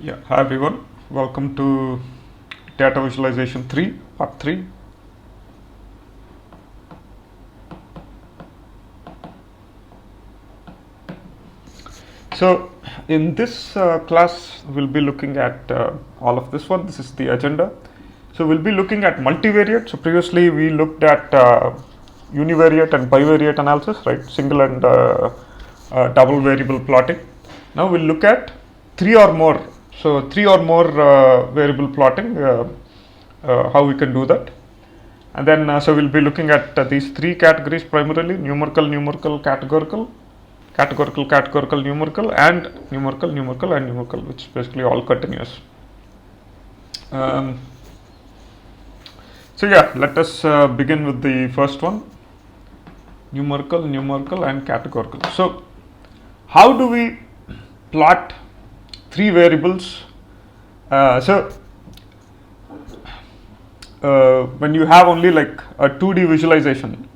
Yeah, hi everyone. Welcome to Data Visualization 3, Part 3. So, in this class, we'll be looking at all of this one. This is the agenda. So, we'll be looking at multivariate. So, previously we looked at univariate and bivariate analysis, right? Single and double variable plotting. Now, we'll look at three or more. So, three or more variable plotting, how we can do that. And then, so we'll be looking at these three categories primarily: numerical, numerical, categorical, categorical, categorical, numerical, and numerical, numerical, and numerical, which is basically all continuous. So yeah, let us begin with the first one: numerical, numerical, and categorical. So, how do we plot three variables? When you have only like a 2D visualization,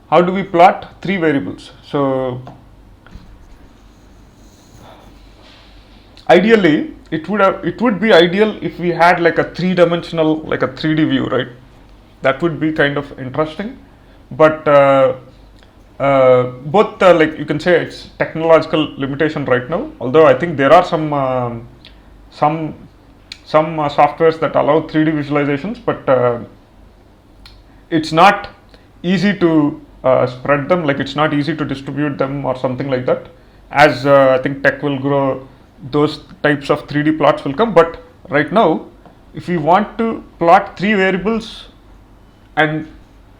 how do we plot three variables? So, ideally, it would be ideal if we had like a three-dimensional, like a 3D view, right? That would be kind of interesting, but both like you can say it's technological limitation right now. Although I think there are some softwares that allow 3D visualizations, but it's not easy to spread them. Like it's not easy to distribute them or something like that. As I think tech will grow, those types of 3D plots will come. But right now, if we want to plot three variables and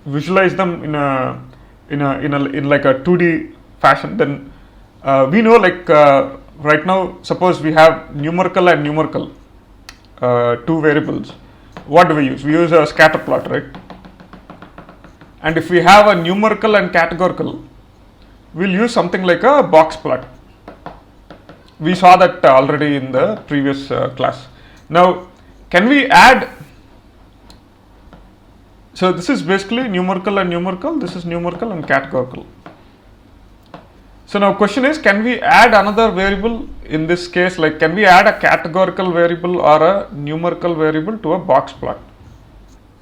visualize them in like a 2D fashion, then we know like right now, suppose we have numerical and numerical, two variables. What do we use? We use a scatter plot, right? And if we have a numerical and categorical, we'll use something like a box plot. We saw that already in the previous class. Now, can we add? So this is basically numerical and numerical. This is numerical and categorical. So now question is, can we add another variable in this case? Like, can we add a categorical variable or a numerical variable to a box plot?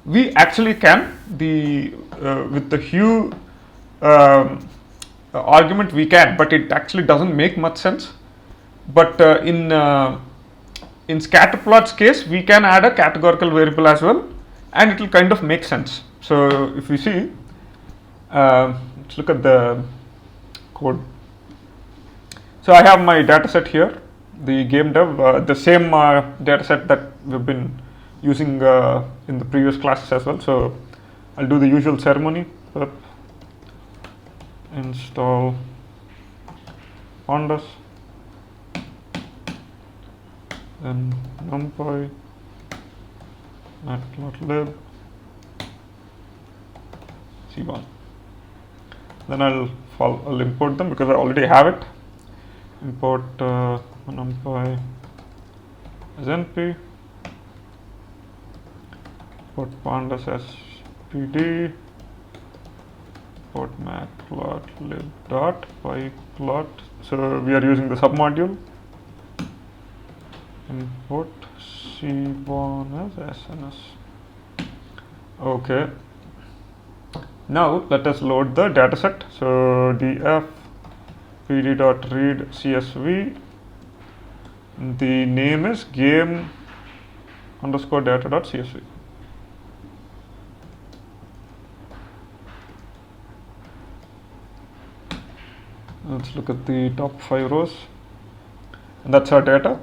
We actually can. With the hue argument we can, but it actually doesn't make much sense. But in scatter plots case, we can add a categorical variable as well, and it will kind of make sense. So if we see, let's look at the code. So I have my data set here, the game dev, the same data set that we've been using in the previous classes as well. So I'll do the usual ceremony: install pandas, then numpy, matplotlib, c1. Then I'll import them because I already have it. Import numpy as np, import pandas as pd, import matplotlib dot pyplot. So we are using the submodule. Import c1 as sns. Okay. Now let us load the dataset. So df pd.read csv. The name is game underscore data.csv. Let's look at the top 5 rows, and that's our data.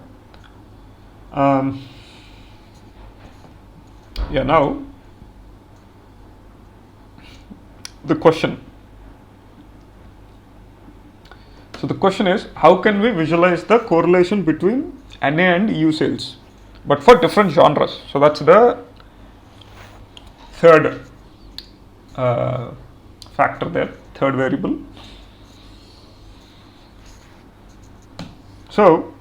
Yeah, now the question. So the question is, how can we visualize the correlation between NA and EU sales, but for different genres? So that's the third factor there, third variable. So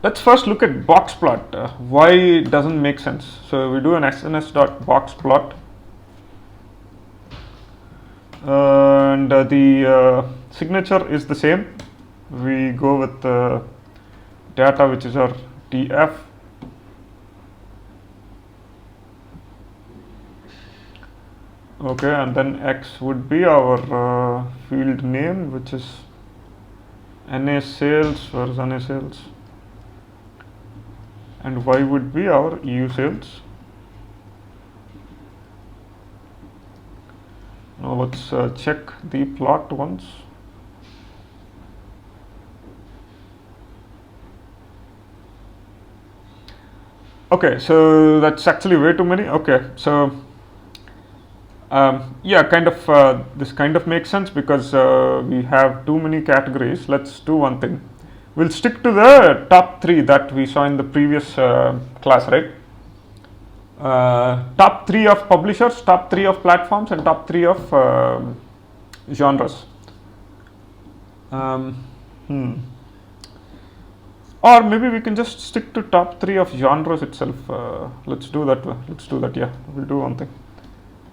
let's first look at box plot. Why it doesn't make sense? So we do an sns.boxplot, and the signature is the same. We go with data, which is our df, okay, and then x would be our field name, which is NA sales, where is NA sales, and y would be our EU sales. Now let's check the plot once. Okay, so that's actually way too many. Okay, so yeah, kind of this kind of makes sense because we have too many categories. Let's do one thing. We'll stick to the top three that we saw in the previous class, right? Top three of publishers, top three of platforms, and top three of genres. Or maybe we can just stick to top three of genres itself. Let's do that. Let's do that. Yeah, we'll do one thing.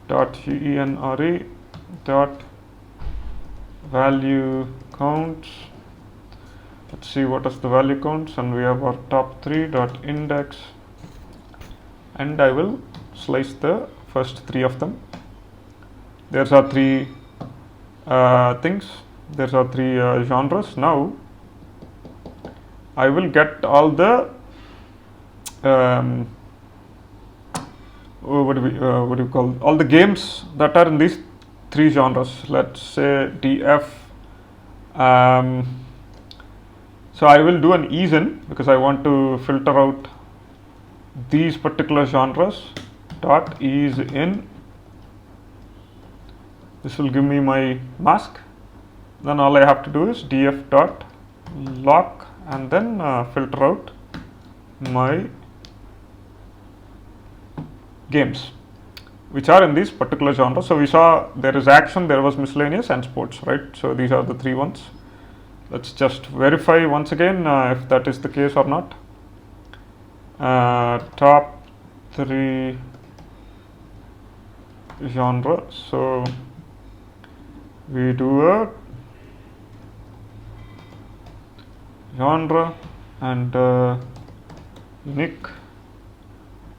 Dot genre dot value counts. Let's see what is the value counts, and we have our top three dot index, and I will slice the first three of them. There's our three things. There's our three genres. Now I will get all the what do you call, all the games that are in these three genres. Let's say df. So I will do an easen because I want to filter out these particular genres. Dot ease in. This will give me my mask. Then all I have to do is df dot lock, and then filter out my games which are in these particular genres. So we saw there is action, there was miscellaneous, and sports, right? So these are the three ones. Let's just verify once again if that is the case or not. Top three genre. So we do a genre and unique.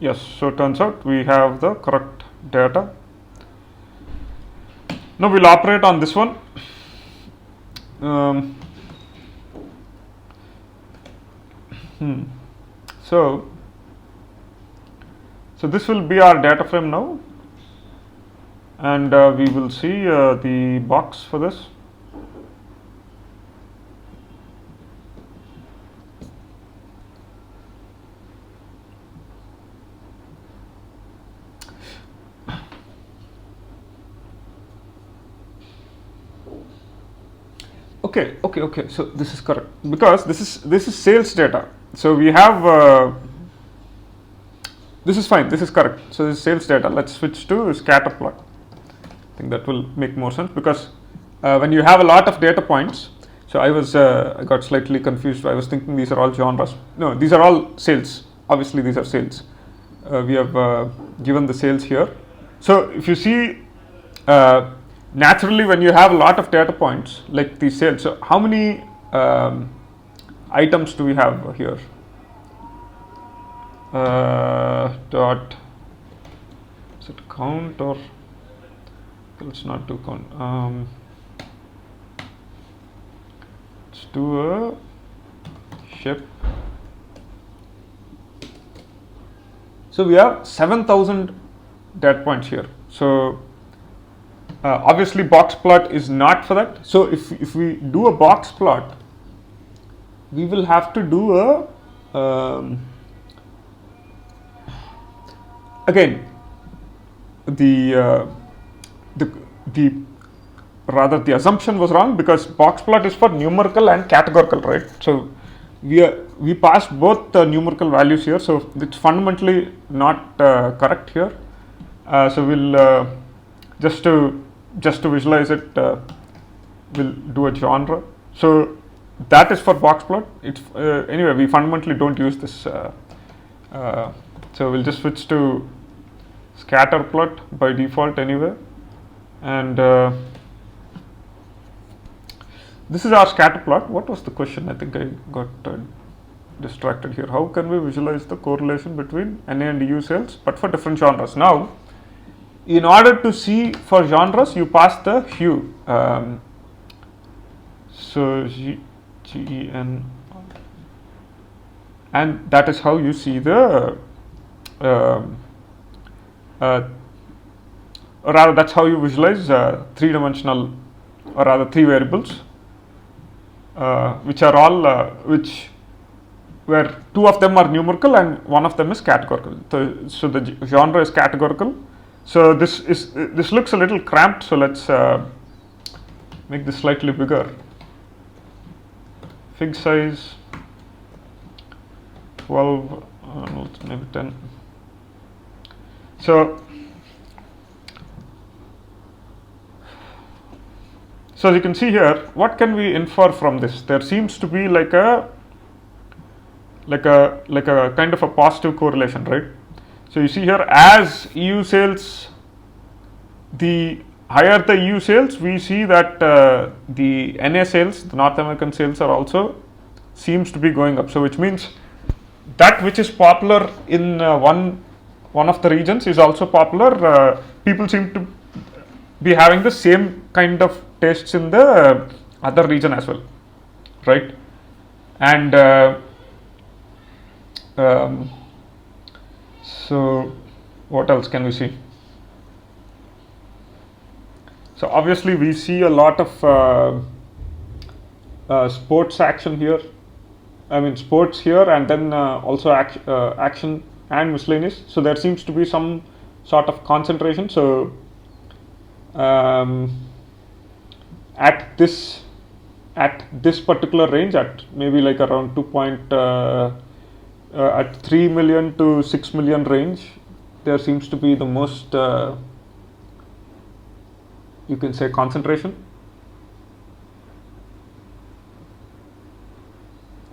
Yes, so turns out we have the correct data. Now we'll operate on this one. So this will be our data frame now, and we will see the box for this. Okay. So this is correct because this is sales data. So we have this is fine. This is correct. So this is sales data. Let's switch to scatter plot. I think that will make more sense because when you have a lot of data points. So I got slightly confused. I was thinking these are all genres. No, these are all sales. Obviously, these are sales. We have given the sales here. So if you see. Naturally, when you have a lot of data points like these sales, so how many items do we have here? Dot, is it count or let's not do count. Let's do a ship. So we have 7,000 data points here. So obviously box plot is not for that. So if we do a box plot, we will have to do a again the assumption was wrong because box plot is for numerical and categorical, right? So we passed both the numerical values here, so it's fundamentally not correct here. So we'll just to visualize it, we'll do a genre. So that is for box plot. It's anyway, we fundamentally don't use this. So we'll just switch to scatter plot by default anyway, and this is our scatter plot. What was the question? I think I got distracted here. How can we visualize the correlation between NA and EU sales but for different genres? Now, in order to see for genres, you pass the hue. So GEN, and that is how you see the or rather that's how you visualize three-dimensional, or rather three variables, which are all where two of them are numerical and one of them is categorical. So the genre is categorical. So this looks a little cramped, so let's make this slightly bigger. Fig size 12, maybe 10. So as you can see here, what can we infer from this? There seems to be like a kind of a positive correlation, right? So you see here, as EU sales, the higher the EU sales, we see that the NA sales, the North American sales, are also seems to be going up. So which means that which is popular in one of the regions is also popular. People seem to be having the same kind of tastes in the other region as well, right? And so what else can we see? So obviously we see a lot of sports action here. I mean sports here, and then also action and miscellaneous. So there seems to be some sort of concentration. So at this particular range, at maybe like around at 3 million to 6 million range, there seems to be the most you can say concentration.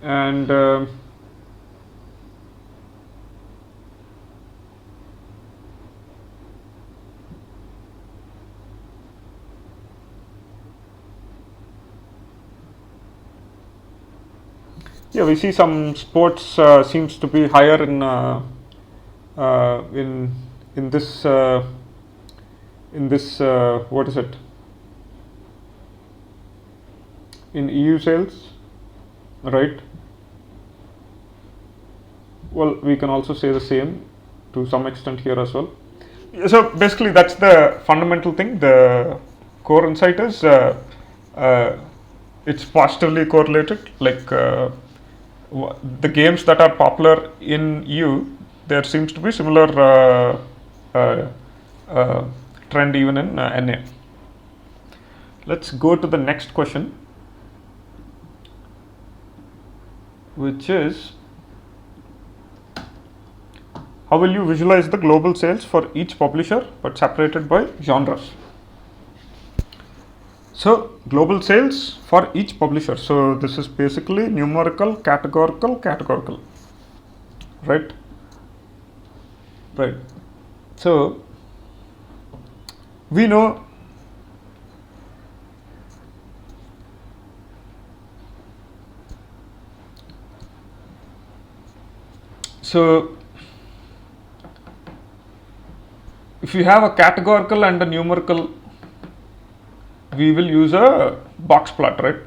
And yeah, we see some sports seems to be higher in this what is it, in EU sales, right? Well, we can also say the same to some extent here as well. So basically that's the fundamental thing. The core insight is it's positively correlated, like the games that are popular in EU, there seems to be similar trend even in NA. Let's go to the next question, which is, how will you visualize the global sales for each publisher but separated by genres? So global sales for each publisher. So this is basically numerical, categorical, right? Right. So we know if you have a categorical and a numerical, we will use a box plot, right?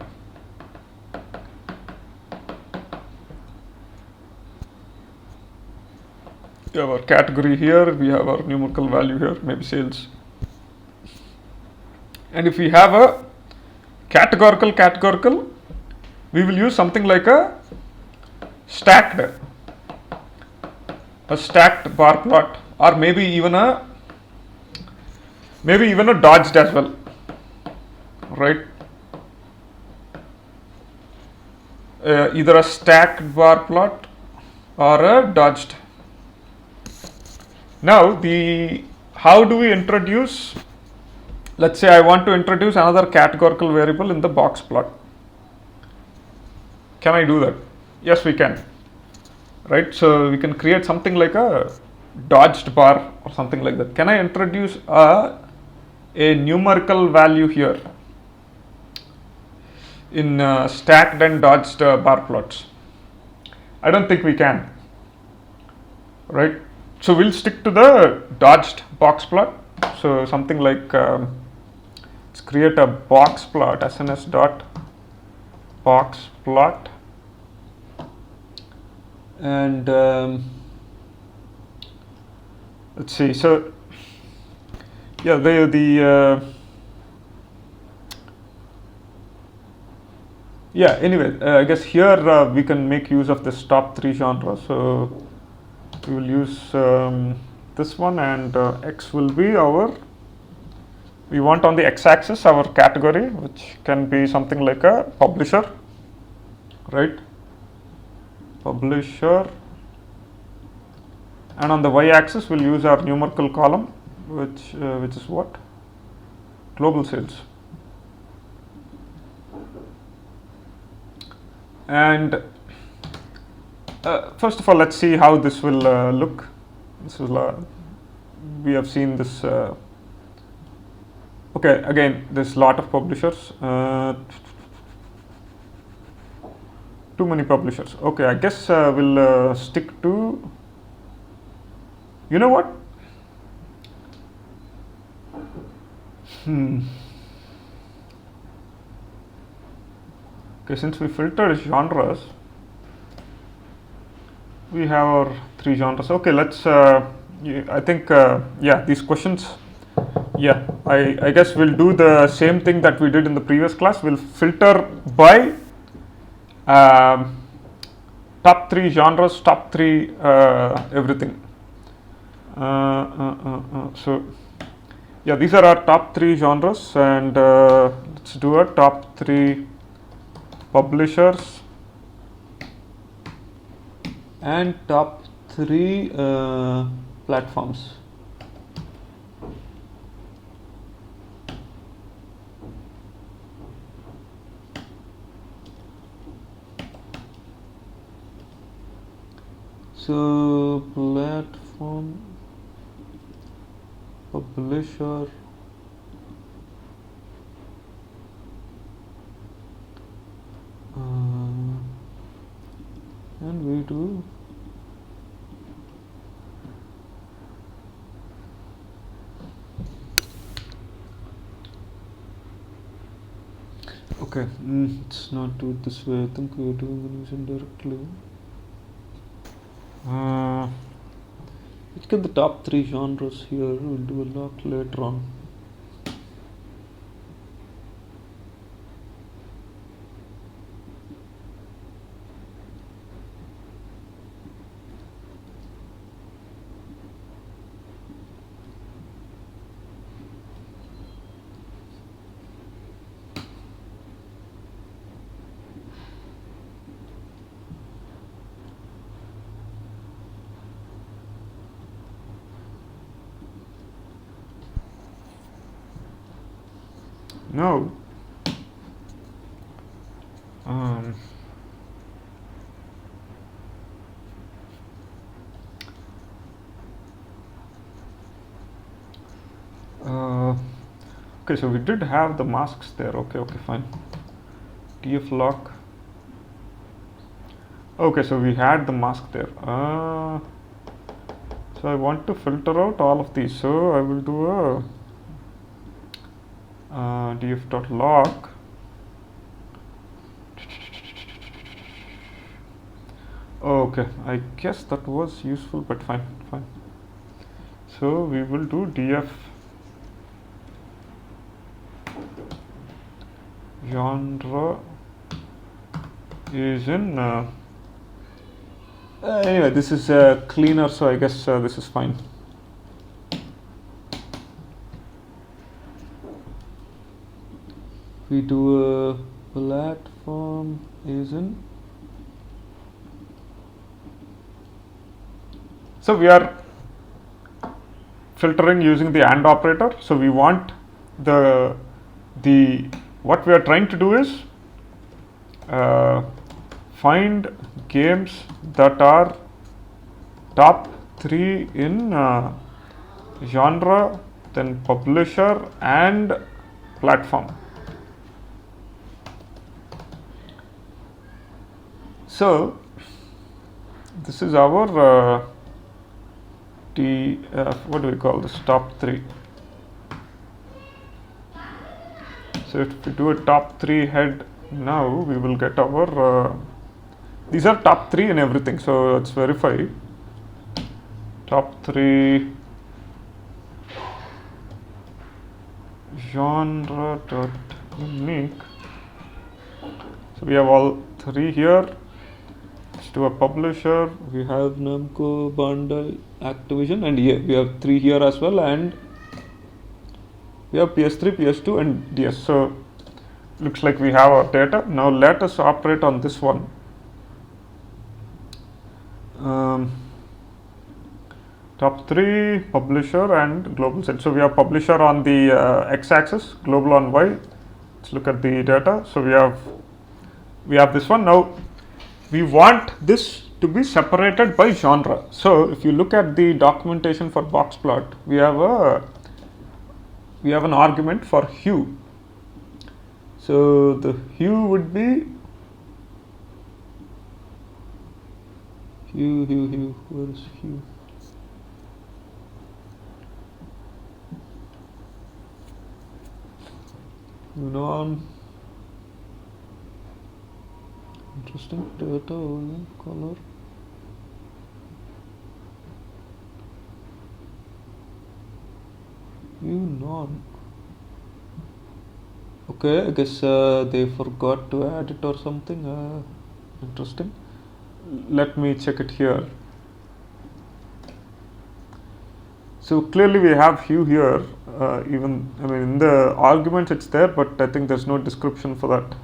We have our category here, we have our numerical value here, maybe sales. And if we have a categorical, we will use something like a stacked bar plot, or maybe even a dodged as well, right? Either a stacked bar plot or a dodged. Now how do we introduce, let's say I want to introduce another categorical variable in the box plot. Can I do that? Yes, we can, right? So we can create something like a dodged bar or something like that. Can I introduce a numerical value here in stacked and dodged bar plots? I don't think we can, right? So we'll stick to the dodged box plot. So something like let's create a box plot, SNS dot box plot, and let's see. So yeah, yeah. Anyway, I guess here we can make use of this top 3 genres. So we will use this one, and X will be our. We want on the X-axis our category, which can be something like a publisher, right? Publisher. And on the Y-axis, we'll use our numerical column, which is what? Global sales. And first of all, let's see how this will look. This is we have seen this. Okay, again, there's a lot of publishers. Too many publishers. Okay, I guess we'll stick to. You know what? Okay, since we filtered genres, we have our 3 genres. Okay, let's. I think yeah, these questions. Yeah, I guess we'll do the same thing that we did in the previous class. We'll filter by top 3 genres, top 3 everything. So yeah, these are our top 3 genres, and let's do a top 3 publishers and top 3 platforms. So platform, publisher, and we do okay. Let's not do it this way. I think we're doing it indirectly. Let's get the top 3 genres here. We'll do a lot later on. No. Okay, so we did have the masks there. Okay, fine. TF lock. Okay, so we had the mask there. So I want to filter out all of these. So I will do a df.log. Okay, I guess that was useful, but fine. So we will do df genre is in anyway, this is cleaner, so I guess this is fine. We do a platform is in. So we are filtering using the AND operator. So we want the what we are trying to do is find games that are top 3 in genre, then publisher and platform. So this is our what do we call this, top 3. So if we do a top 3 head now, we will get our these are top 3 in everything, so let's verify. Top 3 genre dot unique. So we have all 3 here. Let's do a publisher. We have Namco, Bandai, Activision, and here we have 3 here as well, and we have PS3, PS2, and DS. So looks like we have our data. Now let us operate on this one. Top 3, publisher and global sales. So we have publisher on the x-axis, global on y. Let's look at the data. So we have this one. Now we want this to be separated by genre. So if you look at the documentation for boxplot, we have an argument for hue. So the hue would be hue. Where is hue? Non interesting data color. Non. Okay, I guess they forgot to add it or something. Interesting. Let me check it here. So clearly we have hue here. Even in the arguments it's there, but I think there's no description for that.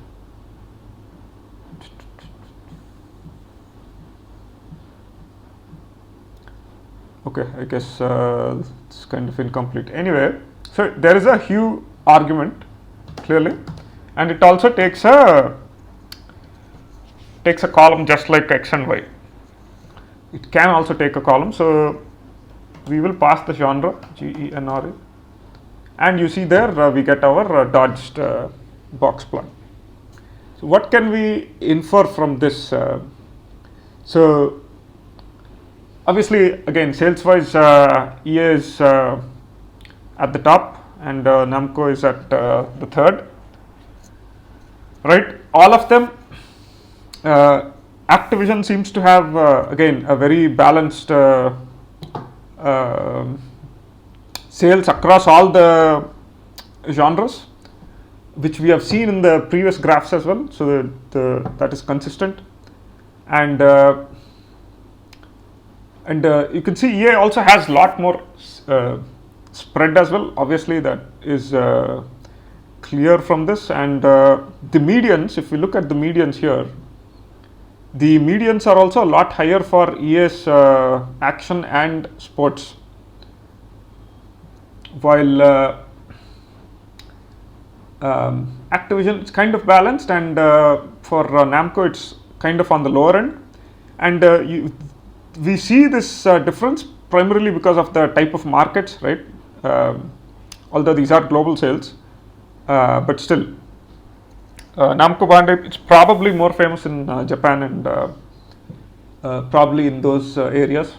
Okay, I guess it's kind of incomplete. Anyway, so there is a hue argument clearly, and it also takes a column just like x and y. It can also take a column. So we will pass the genre genre, and you see there we get our dodged box plot. So what can we infer from this? So obviously, again, sales wise, EA is at the top, and Namco is at the 3rd. Right, all of them. Activision seems to have again a very balanced sales across all the genres, which we have seen in the previous graphs as well. So that is consistent, and you can see EA also has a lot more spread as well. Obviously, that is clear from this, and the medians. If we look at the medians here, the medians are also a lot higher for EA's action and sports, while Activision is kind of balanced, and for Namco it's kind of on the lower end. And we see this difference primarily because of the type of markets, right? Although these are global sales, but still. Namco Bandai, it's probably more famous in Japan and probably in those areas.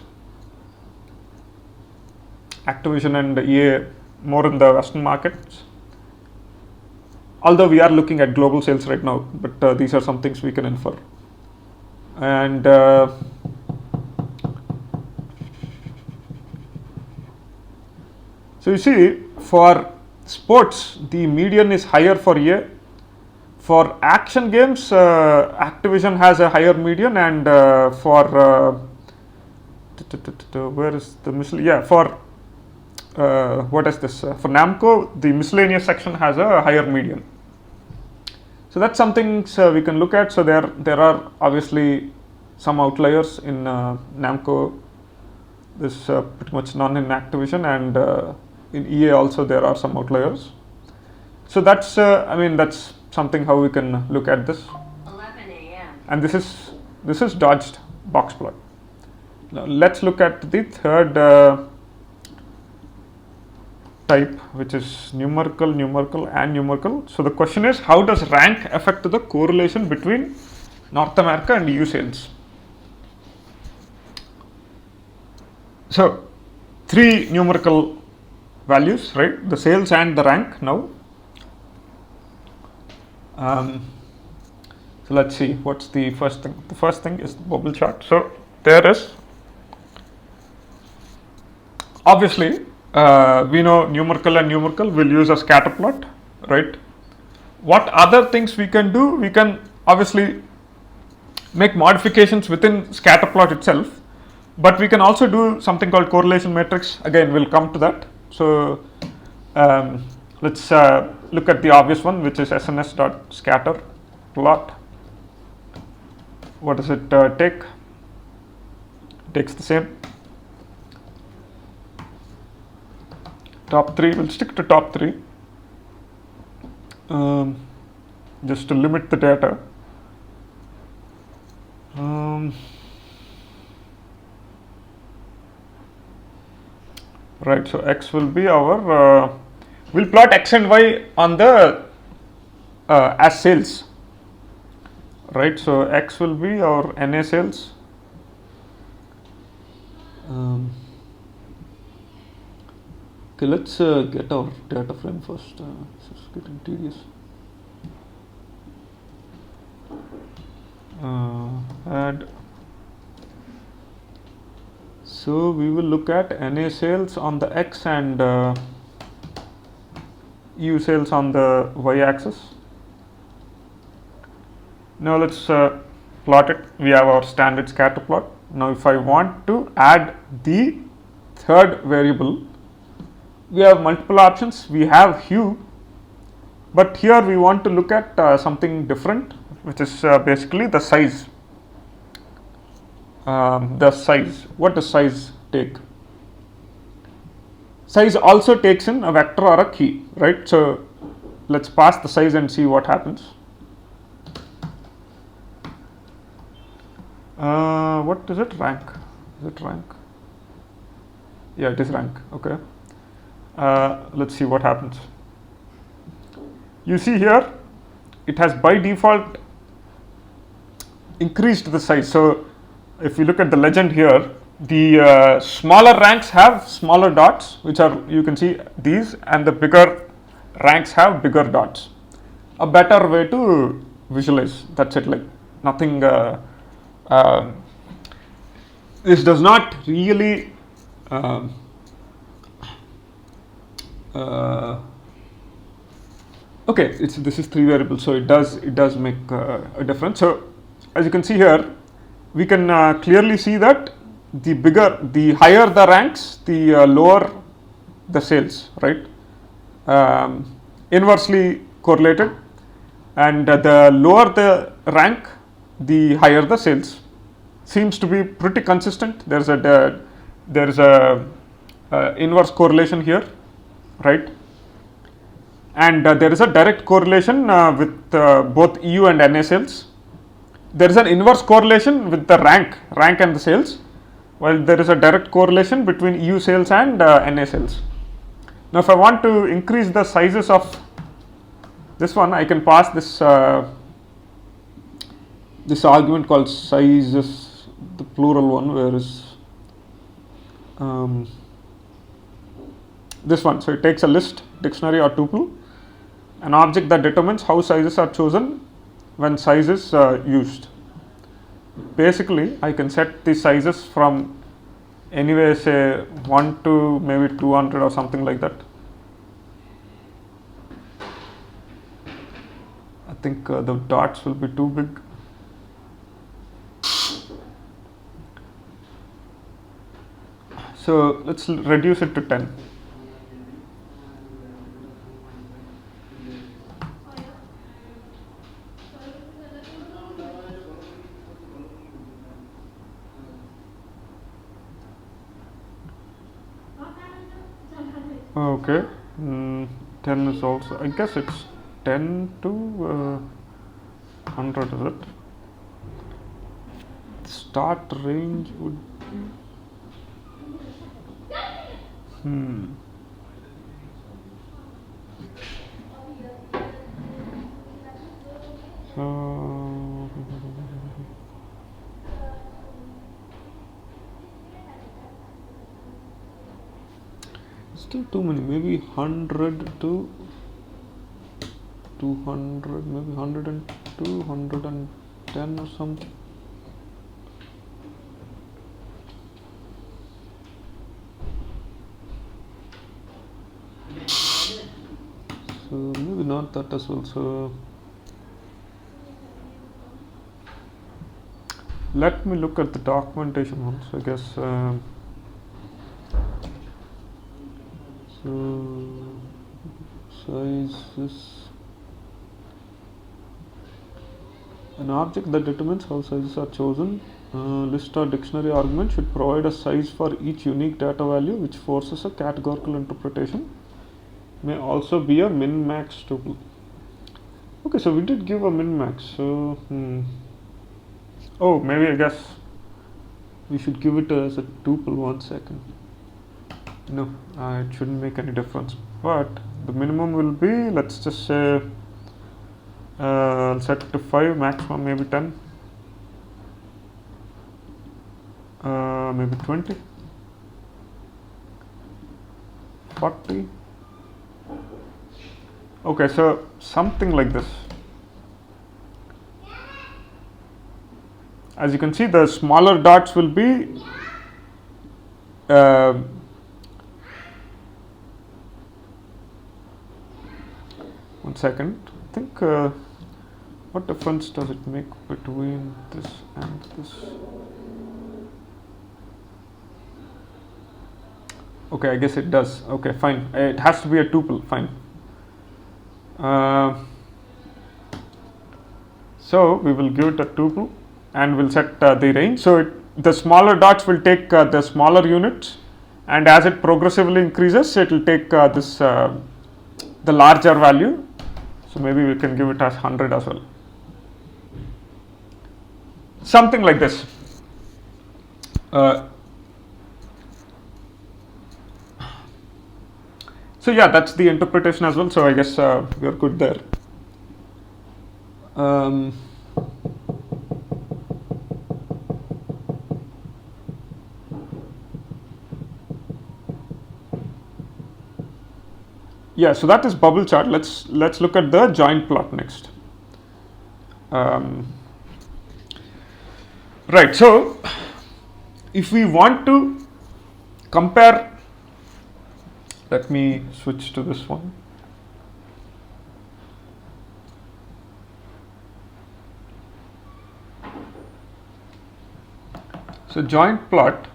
Activision and EA more in the Western markets. Although we are looking at global sales right now, but these are some things we can infer. And so you see, for sports, the median is higher for EA. For action games, Activision has a higher median, and for where is the miscellaneous? Yeah, for what is this? For Namco, the miscellaneous section has a higher median. So that's something we can look at. So there are obviously some outliers in Namco. There's pretty much none in Activision, and in EA also there are some outliers. So that's that's something how we can look at this. 11 a.m. And this is dodged box plot. Now let's look at the third type, which is numerical, and numerical. So the question is, how does rank affect the correlation between North America and EU sales? So three numerical values, right? The sales and the rank now. So let's see what's the first thing. The first thing is the bubble chart. So there is obviously we know numerical and numerical will use a scatter plot, right? What other things we can do? We can obviously make modifications within scatter plot itself, but we can also do something called correlation matrix. Again, we'll come to that. So let's look at the obvious one, which is SNS dot scatter plot. What does it take? It takes the same top three. We'll stick to top three just to limit the data. Right, so X will be our, we'll plot X and Y on the as sales, right? So X will be our NA sales. Okay, let's get our data frame first. It's getting tedious. Add. So we will look at NA sales on the X and EU sales on the Y axis. Now let's plot it. We have our standard scatter plot. Now if I want to add the third variable, we have multiple options. We have hue, but here we want to look at something different, which is basically the size. The size. What does size take? Size also takes in a vector or a key, right? So let's pass the size and see what happens. What is it? Rank. Is it rank? Yeah, it is rank. Okay. Let's see what happens. You see here, it has by default increased the size. So if you look at the legend here, the smaller ranks have smaller dots, which are, you can see these, and the bigger ranks have bigger dots. A better way to visualize. That's it. Like nothing. This does not really. Okay, this is three variables, so it does make a difference. So as you can see here, we can clearly see that the higher the ranks, the lower the sales, right? Inversely correlated, and the lower the rank, the higher the sales. Seems to be pretty consistent. There's a inverse correlation here, right? And there is a direct correlation with both EU and NA sales. There is an inverse correlation with the rank and the sales, while there is a direct correlation between EU sales and NA sales. Now if I want to increase the sizes of this one, I can pass this this argument called sizes, the plural one, where is this one. So it takes a list, dictionary or tuple, an object that determines how sizes are chosen when size is used. Basically, I can set the sizes from anyway, say 1 to maybe 200 or something like that. I think the dots will be too big. So let's reduce it to 10. Okay, 10 is also, I guess it's 10 to 100, is it? Start range would be, so still too many. Maybe 100 to 200, maybe 102, 110 or something. So maybe not that as well. So let me look at the documentation once, I guess. So size is an object that determines how sizes are chosen. List or dictionary argument should provide a size for each unique data value, which forces a categorical interpretation. May also be a min-max tuple. Okay, so we did give a min-max. So, oh, maybe I guess we should give it as a tuple. 1 second. No, it shouldn't make any difference. But the minimum will be, let's just say, I'll set it to 5, maximum maybe 10, maybe 20, 40. Okay, so something like this. As you can see, the smaller dots will be 1 second. I think what difference does it make between this and this? Okay, I guess it does. Okay, fine. It has to be a tuple. Fine. So we will give it a tuple and we'll set the range. So the smaller dots will take the smaller units, and as it progressively increases, it will take this the larger value. So maybe we can give it as 100 as well. Something like this. So yeah, that's the interpretation as well. So I guess we are good there. Yeah, so that is bubble chart. Let's look at the joint plot next. Right. So if we want to compare, let me switch to this one. So joint plot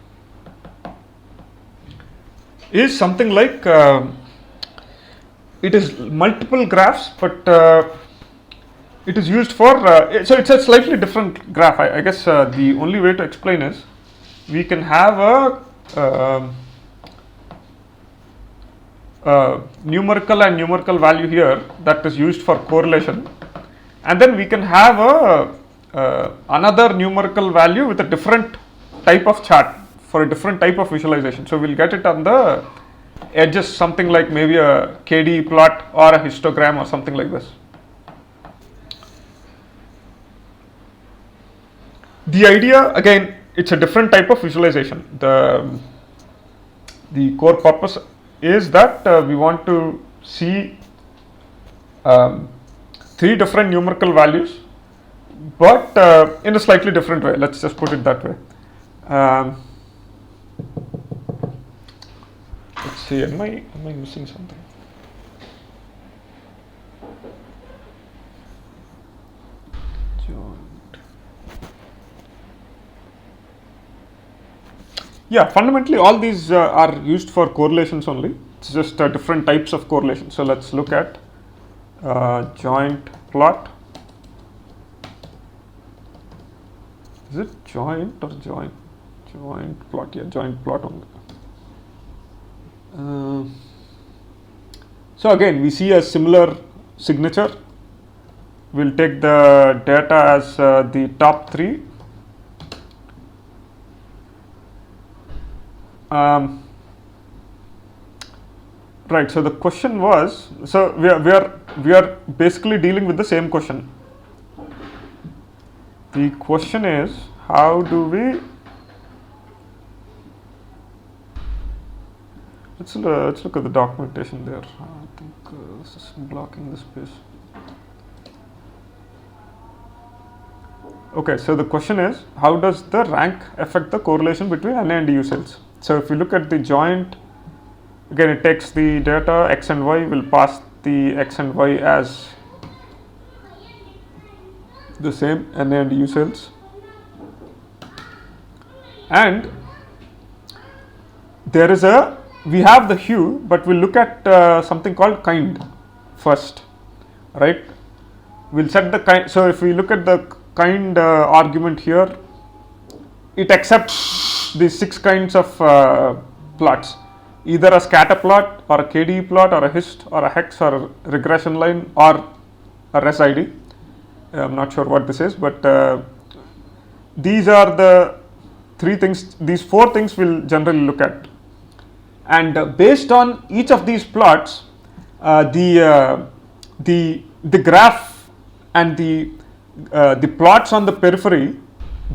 is something like it is multiple graphs, but it is used for so it's a slightly different graph. I guess the only way to explain is we can have a numerical and numerical value here that is used for correlation, and then we can have another numerical value with a different type of chart for a different type of visualization. So we'll get it on the edges, something like maybe a KD plot or a histogram or something like this. The idea, again, it's a different type of visualization. The core purpose is that we want to see 3 different numerical values, but in a slightly different way. Let's just put it that way. Let's see, am I missing something? Yeah, fundamentally all these are used for correlations only. It's just different types of correlation. So let's look at joint plot. Is it joint or joint? Joint plot, yeah, joint plot only. So again, we see a similar signature. We'll take the data as the top 3. Right. So the question was, so we are basically dealing with the same question. The question is, how do we? let's look at the documentation there. I think this is blocking the space. Okay, so the question is, how does the rank affect the correlation between NA and DU cells? So if you look at the joint, again it takes the data X and Y, will pass the X and Y as the same NA and DU cells, and there is we have the hue, but we'll look at something called kind first, right? We'll set the kind. So if we look at the kind argument here, it accepts these 6 kinds of plots, either a scatter plot or a KDE plot or a hist or a hex or a regression line or a ResID. I'm not sure what this is, but these are the 3 things, these 4 things we'll generally look at, and based on each of these plots, the graph and the plots on the periphery,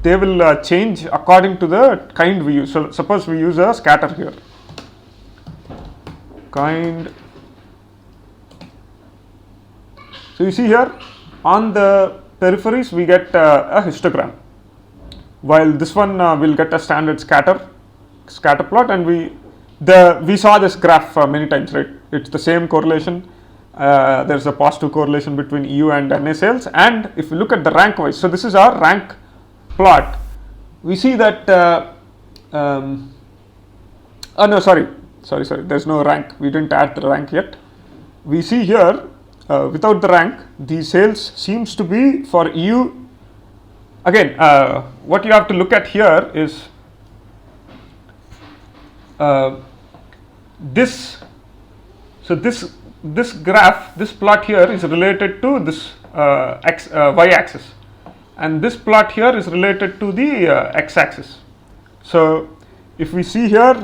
they will change according to the kind we use. So suppose we use a scatter here, kind. So you see here on the peripheries we get a histogram, while this one will get a standard scatter plot, and we saw this graph many times, right? It's the same correlation. There's a positive correlation between EU and NA cells, and if you look at the rank wise, so this is our rank plot, we see that oh no, sorry, there's no rank, we didn't add the rank yet. We see here without the rank, the cells seems to be for EU. Again, what you have to look at here is this. So this graph, this plot here is related to this y axis, and this plot here is related to the x axis. So if we see here,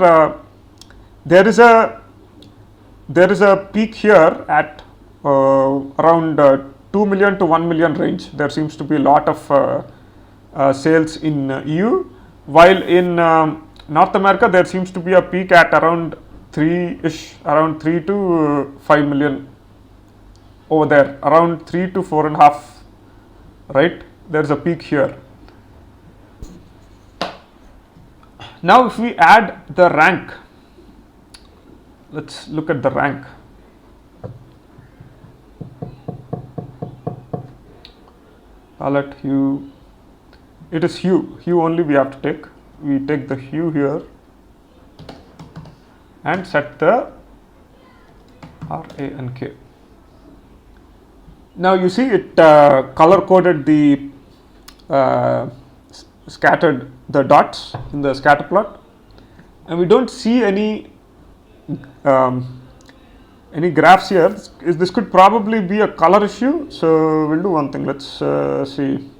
there is a peak here at around 2 million to 1 million range. There seems to be a lot of sales in EU, while in North America there seems to be a peak at around 3 to 5 million over there, around 3 to 4.5, right? There's a peak here. Now if we add the rank, let's look at the rank. Palette hue, it is hue only we have to take. We take the hue here and set the R, A and K. Now you see it color coded the scattered the dots in the scatter plot, and we don't see any graphs here. This could probably be a color issue, so we'll do one thing. Let's see.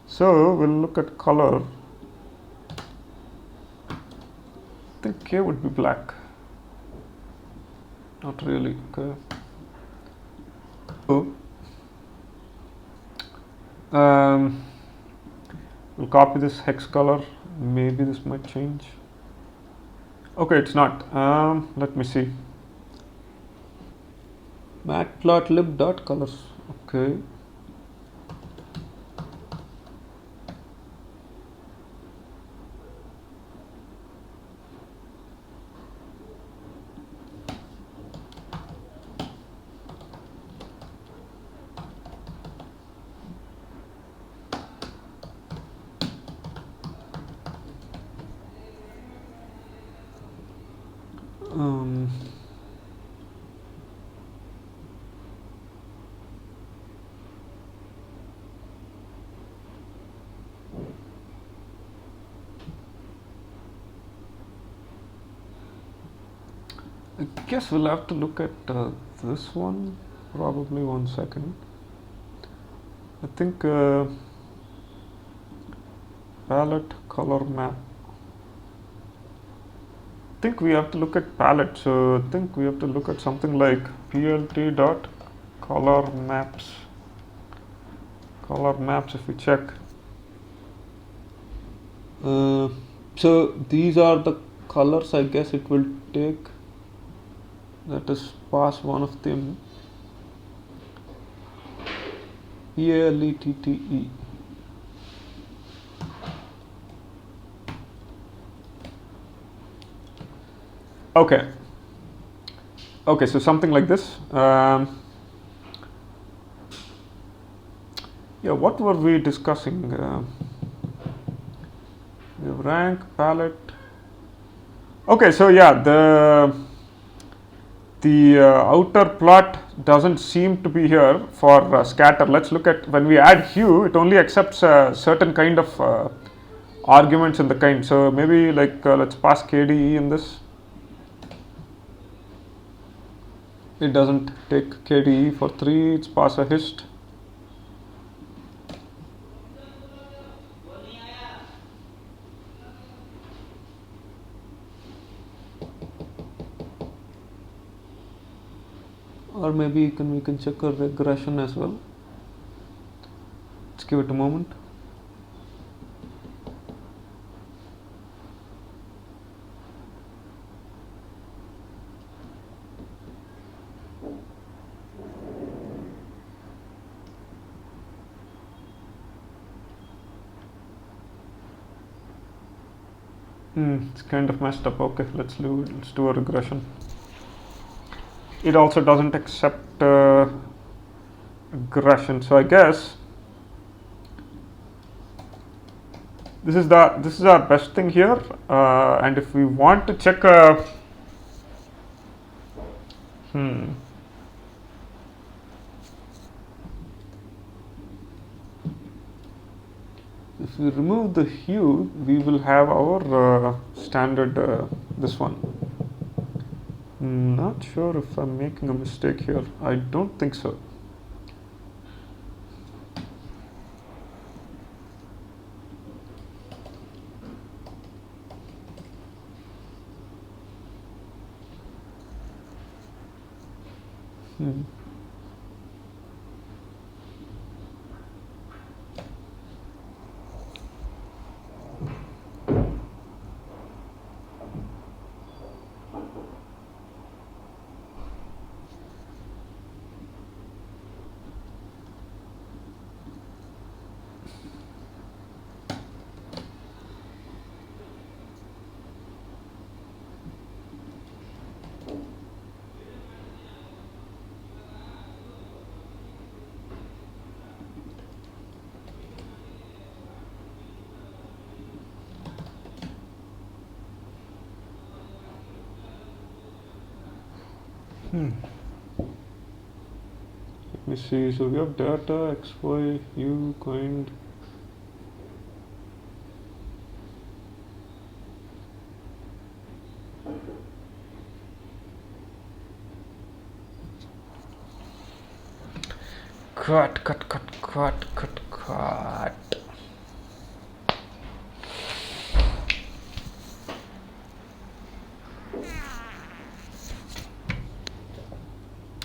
So we'll look at color. I think K would be black. Not really. Okay. So we'll copy this hex color. Maybe this might change. Okay, it's not. Let me see. Matplotlib.colors. Okay. I guess we'll have to look at this one, probably 1 second. I think palette color map. I think we have to look at palette, so I think we have to look at something like plt dot color maps color maps, if we check. So these are the colors I guess it will take. Let us pass one of them. EALETTE. Okay. Okay, so something like this. Yeah, what were we discussing? We have rank, palette. Okay, so yeah, the outer plot doesn't seem to be here for scatter. Let's look at when we add hue, it only accepts certain kind of arguments in the kind. So maybe like let's pass KDE in this. It doesn't take KDE for 3, it's pass a hist. Or maybe we can check a regression as well. Let's give it a moment. It's kind of messed up. Okay, let's do a regression. It also doesn't accept regression, so I guess this is our best thing here. And if we want to check if we remove the hue, we will have our standard this one. Not sure if I'm making a mistake here. I don't think so. Let me see. So we have data, XY, hue, kind. Cut.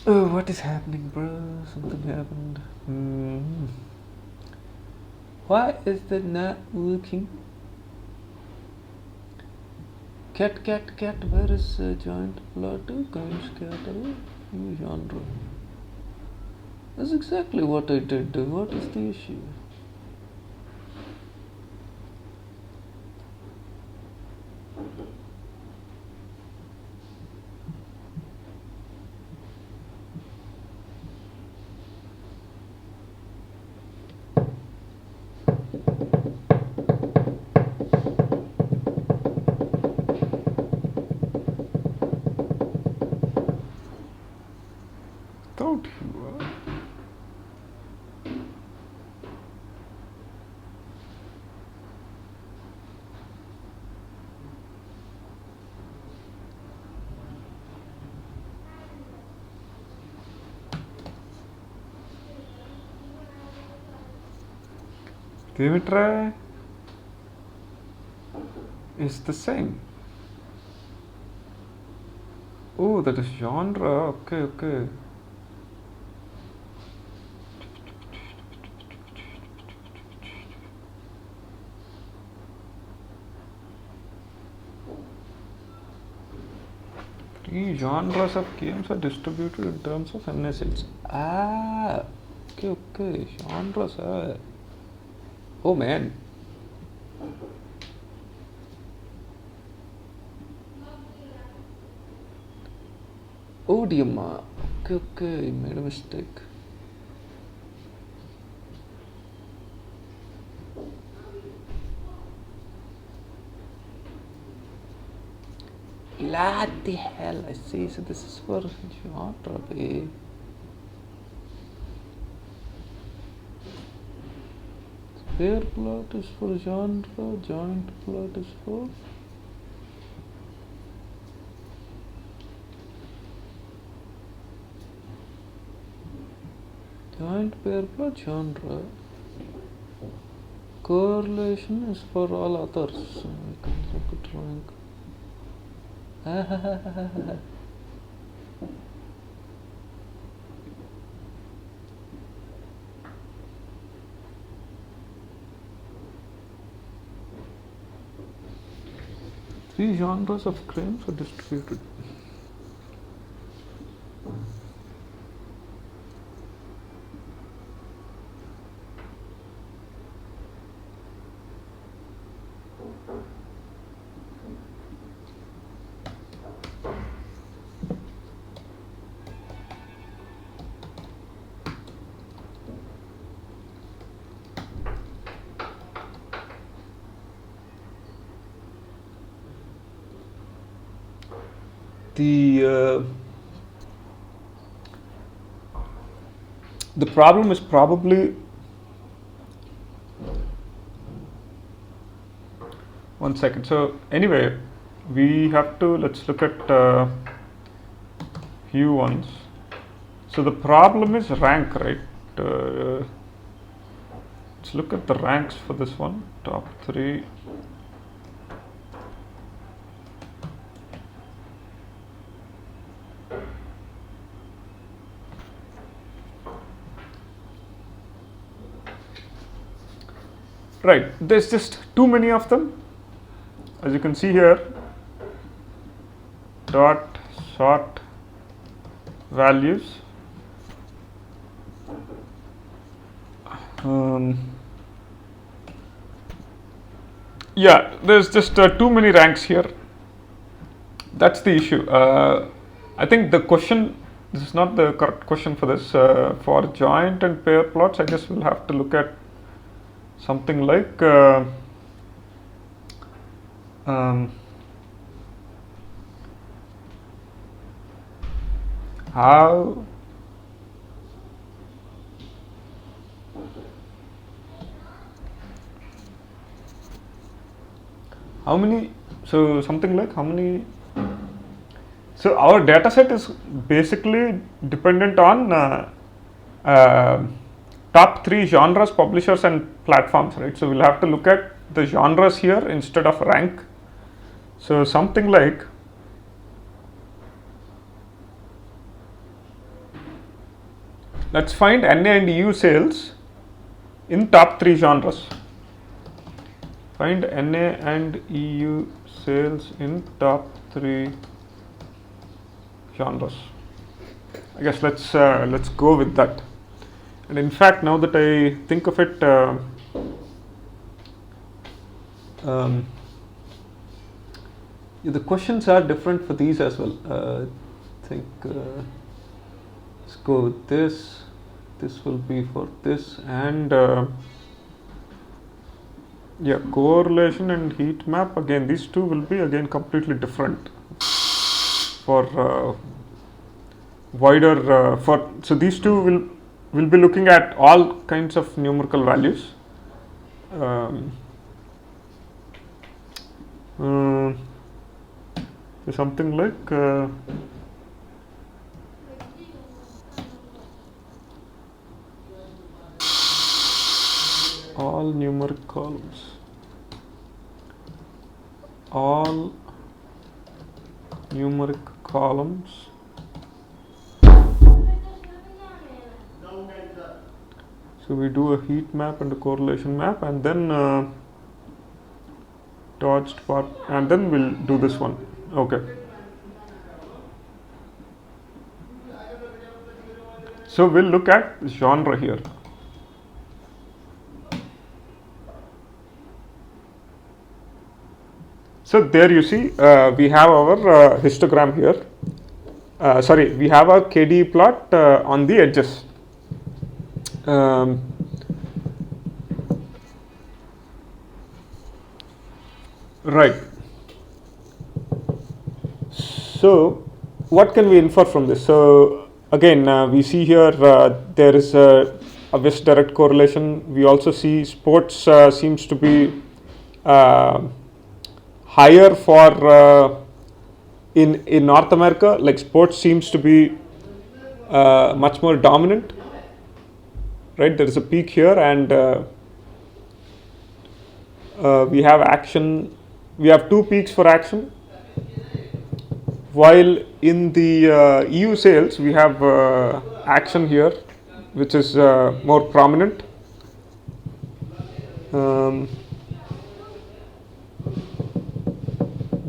Oh, what is happening, bro? Something happened. Why is that not working? Cat, where is joint plot? Kind scatter, new genre. That's exactly what I did. What is the issue? Don't you? Give it a try. It's the same. Oh, that is genre. Okay. Three genres of games are distributed in terms of NA sales. Ah, okay. Genres. Oh man. Oh dear ma. Okay, made a mistake. What the hell? I see. So this is for genre, babe. Pair plot is for genre, joint plot is for. Joint pair plot genre. Correlation is for all others. We can look at rank. Three genres of games are distributed. The problem is probably one second. So anyway, we have to let's look at few ones. So the problem is rank, right? Let's look at the ranks for this one. Top 3. Right, there's just too many of them. As you can see here, dot sort values. Yeah, there's just too many ranks here. That's the issue. I think the question, this is not the correct question for this. For joint and pair plots, I guess we'll have to look at something like how many, so something like how many, so our data set is basically dependent on top 3 genres, publishers and platforms, right? So we'll have to look at the genres here instead of rank. So something like let's find NA and EU sales in top 3 genres. Find NA and EU sales in top 3 genres. I guess let's go with that. And in fact, now that I think of it, the questions are different for these as well. I think let's go with this. This will be for this, and yeah, correlation and heat map. Again, these two will be again completely different for wider. So these two will be looking at all kinds of numerical values. Something like all numeric columns, all numeric columns so we do a heat map and a correlation map, and then dodged part, and then we'll do this one. Okay, So we'll look at genre here. So there you see we have our histogram here. Sorry, we have our KDE plot on the edges. Right. So what can we infer from this? So again, we see here there is a west direct correlation. We also see sports seems to be higher for in North America. Like sports seems to be much more dominant. Right, there is a peak here, and we have action. We have two peaks for action. While in the EU sales, we have action here, which is more prominent. The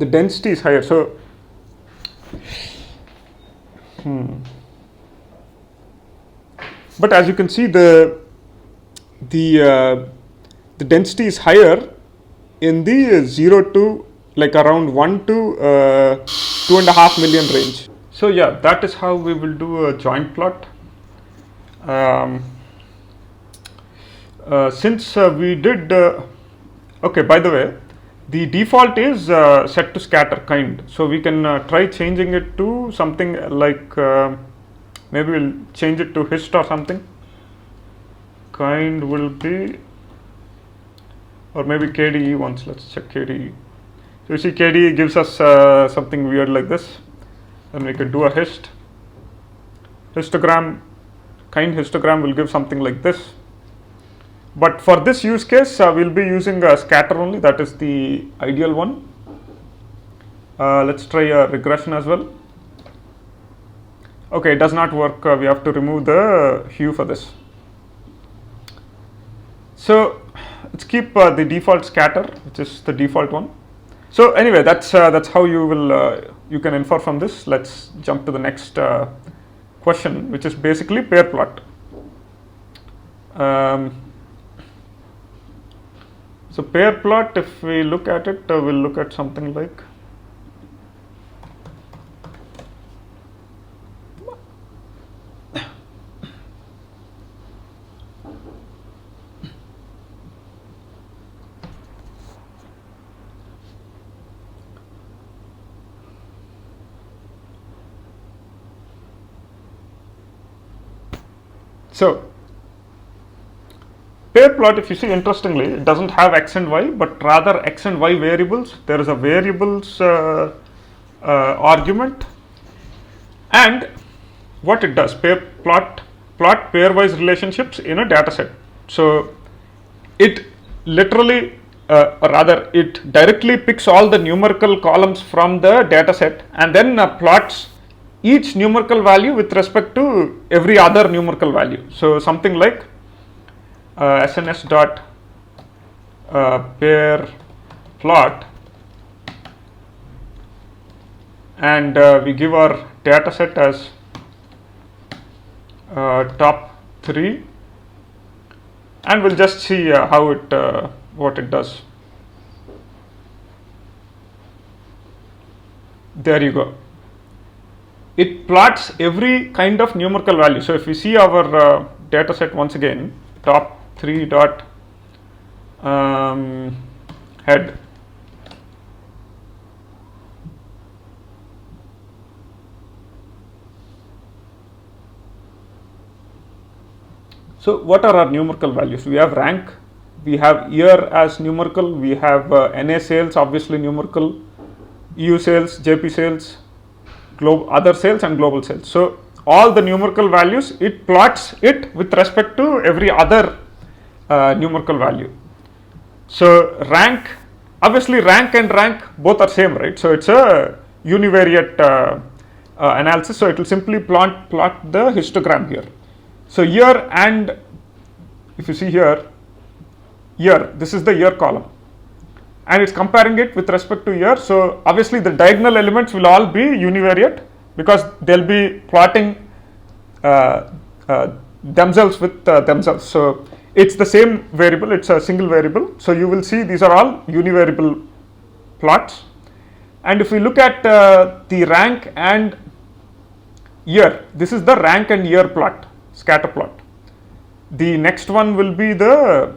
density is higher. So, but as you can see, the density is higher in the 0 to like around 1 to 2.5 million range. So yeah, that is how we will do a joint plot. Since we did, okay, by the way, the default is set to scatter kind. So we can try changing it to something like, maybe we'll change it to hist or something. Kind will be, or maybe KDE once, let's check KDE. So you see KDE gives us something weird like this. Then we can do a hist. Histogram, kind histogram will give something like this. But for this use case, we'll be using a scatter only. That is the ideal one. Let's try a regression as well. Okay, it does not work. We have to remove the hue for this. So let's keep the default scatter, which is the default one. So anyway, that's how you will you can infer from this. Let's jump to the next question, which is basically pair plot. So pair plot, if we look at it, we'll look at something like. So pair plot, if you see, interestingly, it doesn't have x and y, but rather x and y variables. There is a variables argument, and what it does, plot pairwise relationships in a data set. So it literally, or rather, it directly picks all the numerical columns from the data set and then plots each numerical value with respect to every other numerical value. So something like SNS dot pair plot, and we give our data set as top 3, and we'll just see how it what it does. There you go. It plots every kind of numerical value. So if we see our data set once again, top 3 dot head. So what are our numerical values? We have rank, we have year as numerical, we have NA sales, obviously numerical, EU sales, JP sales, other sales, and global sales. So all the numerical values, it plots it with respect to every other numerical value. So rank, obviously rank and rank both are same, right? So it's a univariate analysis. So it will simply plot the histogram here. So year, and if you see here, year, this is the year column, and it's comparing it with respect to year. So obviously the diagonal elements will all be univariate because they'll be plotting themselves with themselves. So it's the same variable, it's a single variable. So you will see these are all univariable plots. And if we look at the rank and year, this is the rank and year plot, scatter plot. The next one will be the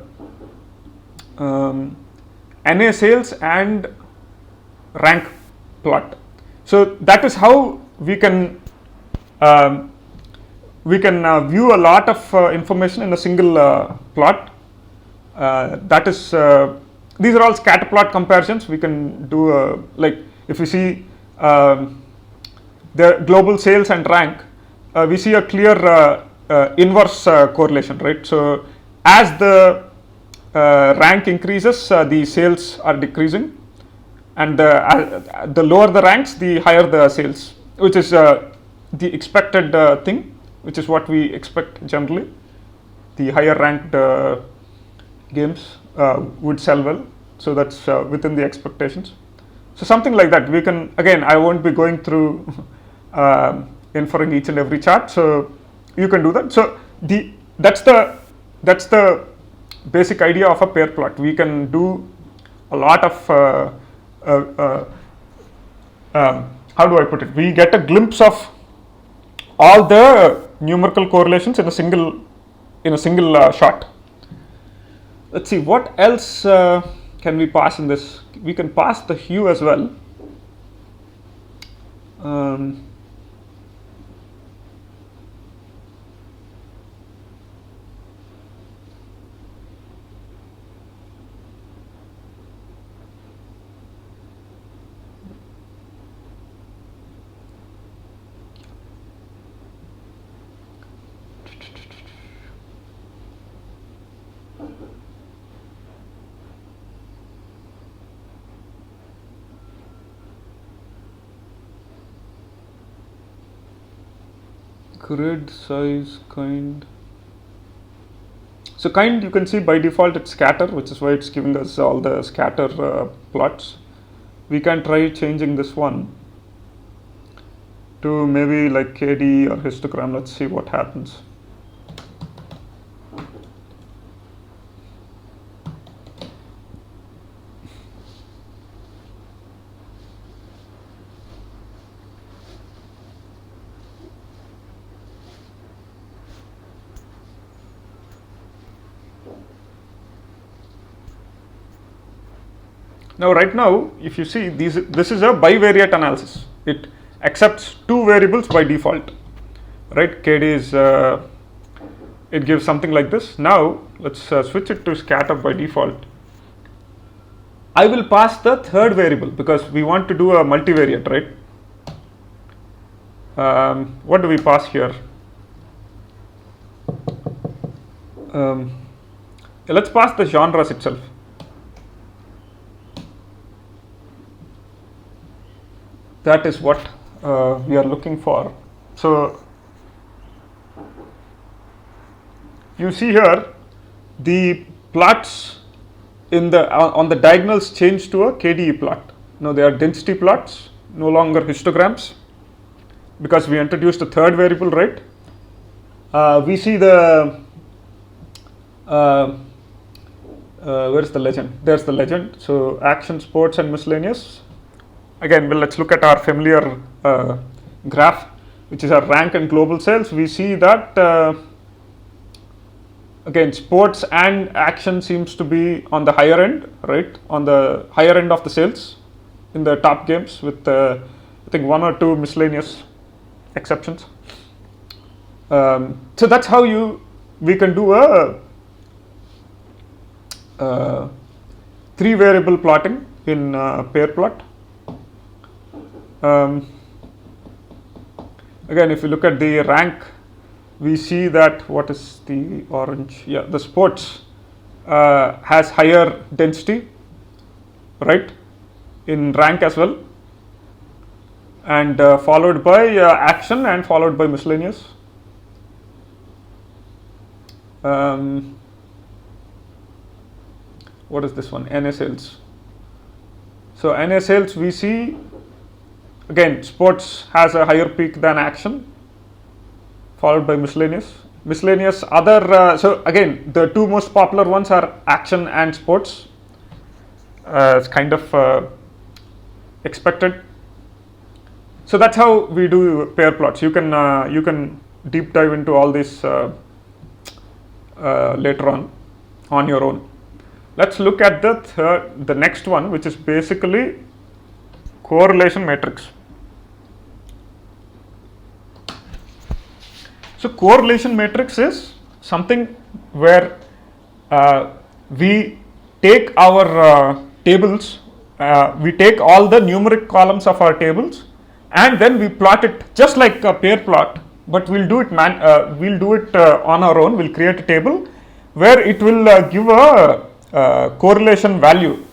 NA sales and rank plot. So that is how we can view a lot of information in a single plot. That is, these are all scatter plot comparisons. We can do like if we see the global sales and rank, we see a clear inverse correlation, right? So as the rank increases, the sales are decreasing, and the lower the ranks, the higher the sales, which is the expected thing, which is what we expect generally. The higher ranked games would sell well, so that's within the expectations. So something like that. We can, again, I won't be going through inferring each and every chart, so you can do that. So that's the basic idea of a pair plot. We can do a lot of how do I put it? We get a glimpse of all the numerical correlations in a single shot. Let's see what else can we pass in this. We can pass the hue as well. Grid size kind. So kind, you can see by default it's scatter, which is why it's giving us all the scatter plots. We can try changing this one to maybe like KD or histogram. Let's see what happens. Now, right now, if you see this is a bivariate analysis. It accepts two variables by default, right? KD is it gives something like this. Now let's switch it to scatter by default. I will pass the third variable because we want to do a multivariate, right? What do we pass here? Let's pass the genres itself. That is what we are looking for. So you see here the plots in the on the diagonals change to a KDE plot. Now they are density plots, no longer histograms, because we introduced a third variable, right? We see the where's the legend? There's the legend. So action, sports, and miscellaneous. Again, well, let's look at our familiar graph, which is our rank and global sales. We see that again, sports and action seems to be on the higher end, right? On the higher end of the sales in the top games, with I think one or two miscellaneous exceptions. So that's how we can do a three variable plotting in pair plot. Again, if you look at the rank, we see that what is the orange? Yeah, the sports has higher density, right, in rank as well, and followed by action and followed by miscellaneous. What is this one? NA sales. So NA sales, we see again sports has a higher peak than action, followed by miscellaneous. miscellaneous other. So again, the two most popular ones are action and sports. It's kind of expected. So that's how we do pair plots. You can deep dive into all this later on your own. Let's look at the next one, which is basically correlation matrix. So correlation matrix is something where we take our tables, we take all the numeric columns of our tables, and then we plot it just like a pair plot, but we'll do it on our own. We'll create a table where it will give a correlation value,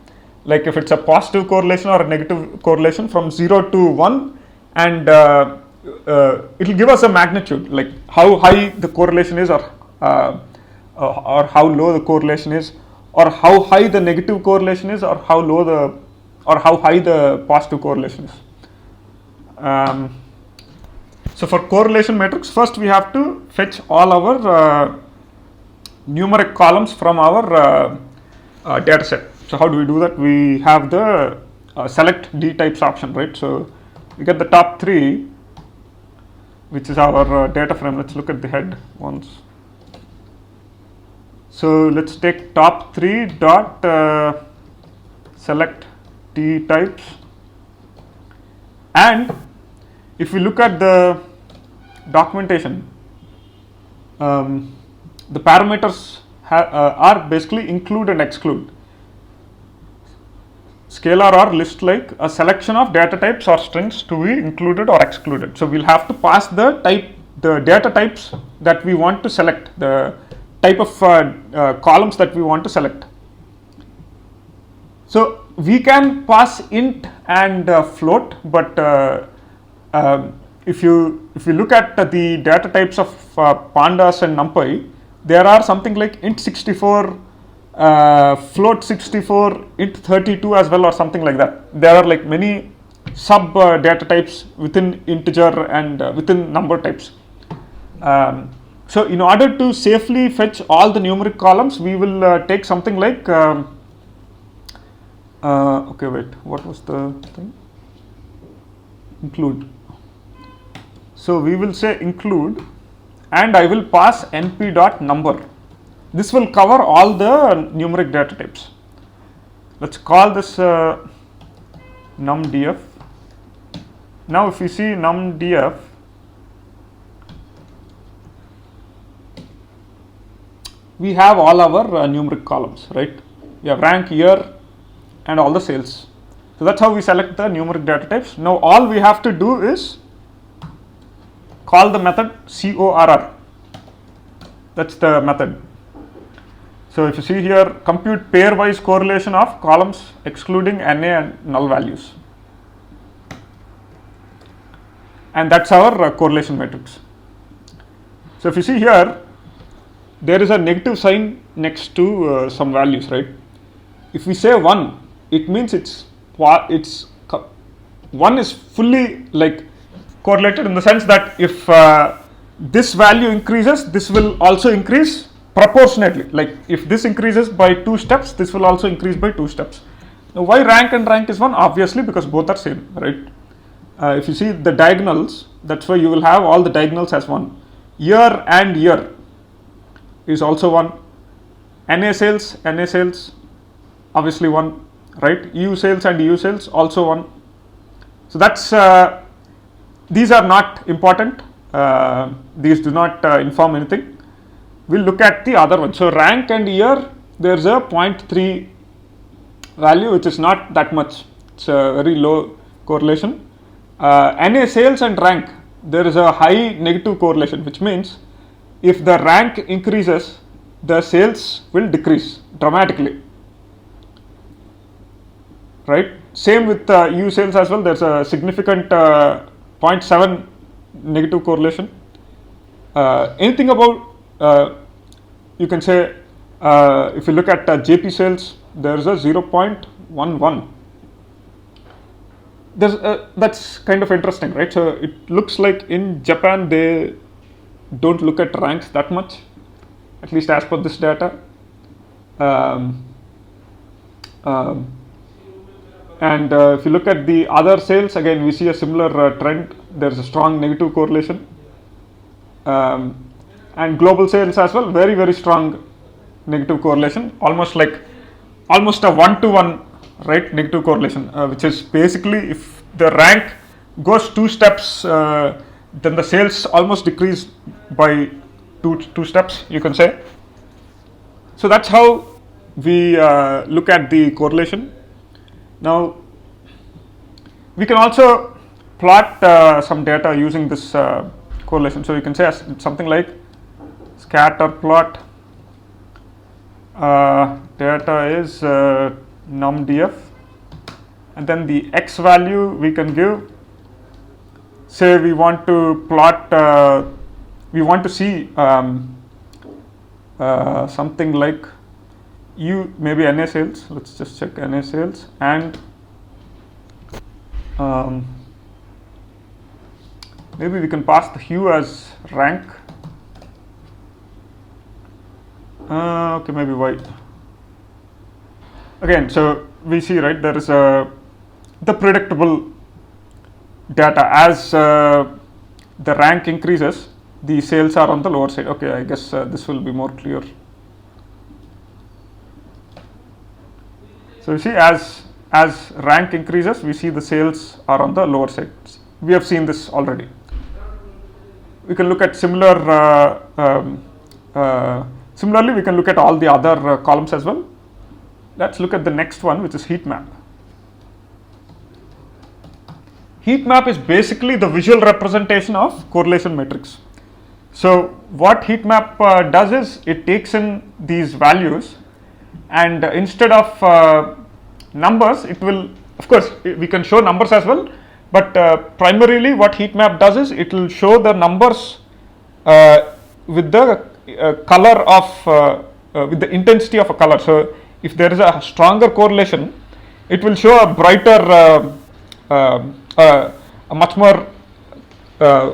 like if it's a positive correlation or a negative correlation from 0 to 1, and it will give us a magnitude, like how high the correlation is, or how low the correlation is, or how high the negative correlation is, or how high the positive correlation is. So for correlation matrix, first we have to fetch all our numeric columns from our data set. So how do we do that? We have the select D types option, right? So we get the top 3, which is our data frame. Let's look at the head once. So let's take top 3 dot select D types, and if we look at the documentation, the parameters are basically include and exclude. Scalar or list like a selection of data types or strings to be included or excluded. So we'll have to pass the data types that we want to select, the type of columns that we want to select. So we can pass int and float, but if you look at the data types of pandas and numpy, there are something like int 64, float 64, int 32 as well, or something like that. There are like many sub data types within integer and within number types. So in order to safely fetch all the numeric columns, we will take something like okay, wait, what was the thing? Include. So we will say include, and I will pass np dot number. This will cover all the numeric data types. Let's call this numdf. Now if you see numdf, we have all our numeric columns, right? We have rank, year, and all the sales. So that's how we select the numeric data types. Now all we have to do is call the method corr. That's the method. So if you see here, compute pairwise correlation of columns excluding NA and null values. And that's our correlation matrix. So if you see here, there is a negative sign next to some values, right? If we say 1, it means it's 1 is fully like correlated, in the sense that if this value increases, this will also increase proportionately. Like if this increases by 2 steps, this will also increase by 2 steps. Now why rank and rank is 1? Obviously because both are same, right? If you see the diagonals, that's why you will have all the diagonals as 1. Year and year is also 1. NA sales, obviously 1, right? EU sales and EU sales also 1. So that's these are not important. These do not inform anything. We'll look at the other one. So rank and year, there's a 0.3 value, which is not that much. It's a very low correlation. NA sales and rank, there is a high negative correlation, which means if the rank increases, the sales will decrease dramatically, right? Same with EU sales as well. There's a significant 0.7 negative correlation. Anything about you can say if you look at JP sales, there's a 0.11. That's kind of interesting, right? So it looks like in Japan they don't look at ranks that much, at least as per this data. Um, um, and if you look at the other sales, again we see a similar trend. There's a strong negative correlation. And global sales as well, very, very strong negative correlation, almost a 1-to-1, right, negative correlation, which is basically if the rank goes 2 steps, then the sales almost decrease by two steps, you can say. So that's how we look at the correlation. Now we can also plot some data using this correlation. So you can say something like scatter plot data is numDF, and then the x value we can give, say we want to plot, we want to see something like maybe NA sales, let's just check NA sales, and maybe we can pass the hue as rank. Okay, maybe white. Again, so we see, right, there is the predictable data. As the rank increases, the sales are on the lower side. Okay, I guess this will be more clear. So you see, as rank increases, we see the sales are on the lower side. We have seen this already. We can look at similarly, we can look at all the other columns as well. Let's look at the next one, which is heat map. Heat map is basically the visual representation of correlation matrix. So what heat map does is it takes in these values, and instead of numbers, it will, of course, we can show numbers as well, but primarily what heat map does is it will show the numbers with the color of with the intensity of a color. So if there is a stronger correlation, it will show a brighter, a much more,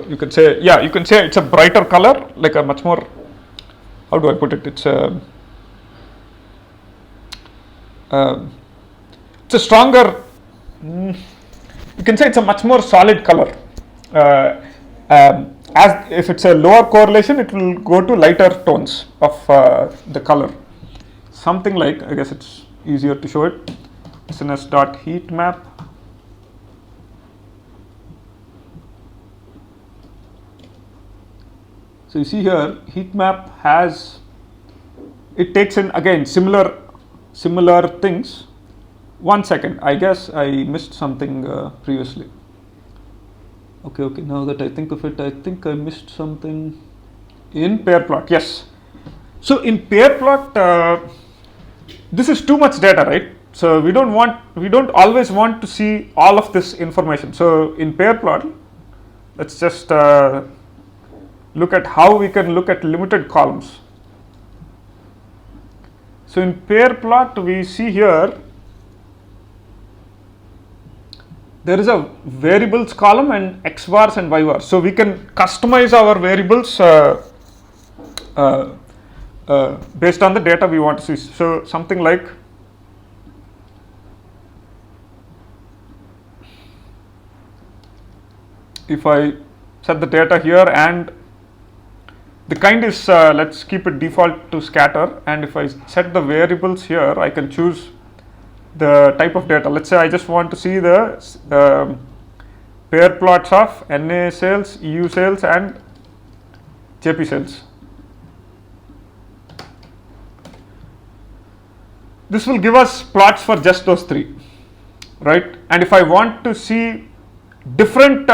you can say it's a brighter color, like a much more, how do I put it, it's a stronger, you can say it's a much more solid color. As if it's a lower correlation, it will go to lighter tones of the color. Something like, I guess it's easier to show it, SNS.heatmap. So you see here, heat map has, it takes in again similar things. 1 second, I guess I missed something previously. Okay, now that I think of it, I think I missed something in pair plot. Yes. So in pair plot, this is too much data, right? So we don't always want to see all of this information. So in pair plot, let's just look at how we can look at limited columns. So in pair plot, we see here there is a variables column and x bars and y bars. So we can customize our variables based on the data we want to see. So something like, if I set the data here, and the kind is, let's keep it default to scatter, and if I set the variables here, I can choose the type of data. Let's say I just want to see the pair plots of NA sales, EU sales, and JP sales. This will give us plots for just those 3, right? And if I want to see different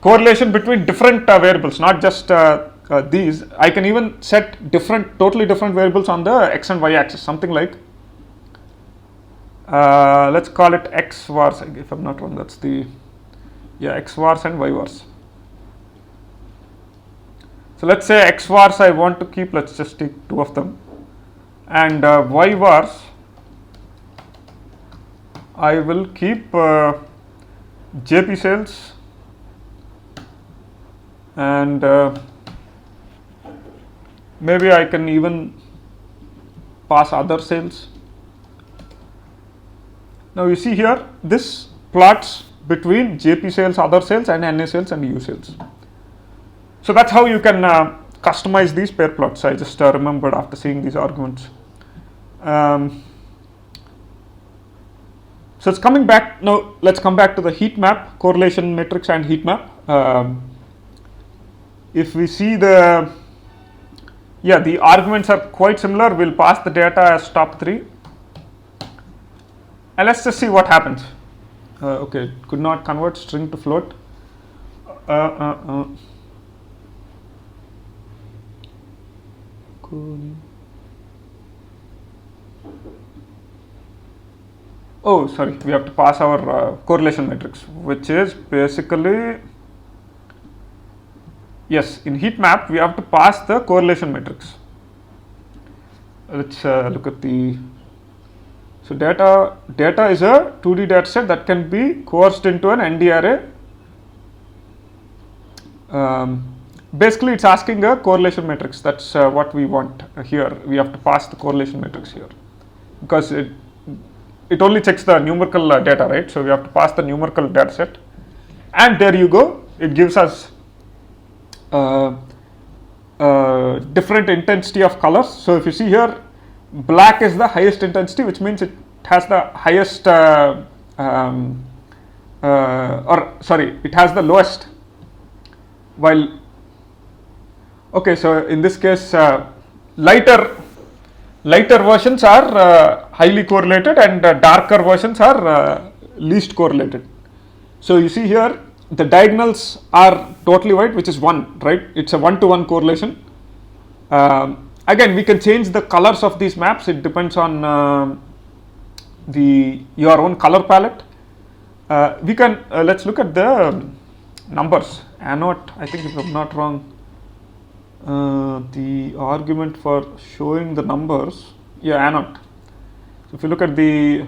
correlation between different variables, not just these, I can even set totally different variables on the x and y axis. Something like, let's call it x vars, if I'm not wrong. That's the, x vars and y vars. So let's say x vars I want to keep, let's just take 2 of them, and y vars I will keep JP sales and maybe I can even pass other sales. Now you see here, this plots between JP sales, other sales, and NA sales and EU sales. So that's how you can customize these pair plots. I just remembered after seeing these arguments. So it's coming back now. Let's come back to the heat map, correlation matrix, and heat map. If we see the arguments are quite similar. We'll pass the data as top 3, and let's just see what happens. Okay, could not convert string to float. Oh, sorry, we have to pass our correlation matrix, which is basically, yes, in heat map we have to pass the correlation matrix. Let's look at the, so data is a 2D data set that can be coerced into an ND array. Basically it's asking a correlation matrix. That's what we want here. We have to pass the correlation matrix here, because it only checks the numerical data, right? So we have to pass the numerical data set, and there you go. It gives us different intensity of colors. So if you see here, black is the highest intensity, which means it has the highest, it has the lowest. While, okay, so in this case, lighter versions are highly correlated, and darker versions are least correlated. So you see here, the diagonals are totally white, which is 1, right? It's a 1-to-1 correlation. Again, we can change the colors of these maps. It depends on your own color palette. We can let's look at the numbers. Anode, I think if I'm not wrong, the argument for showing the numbers, anode. So if you look at the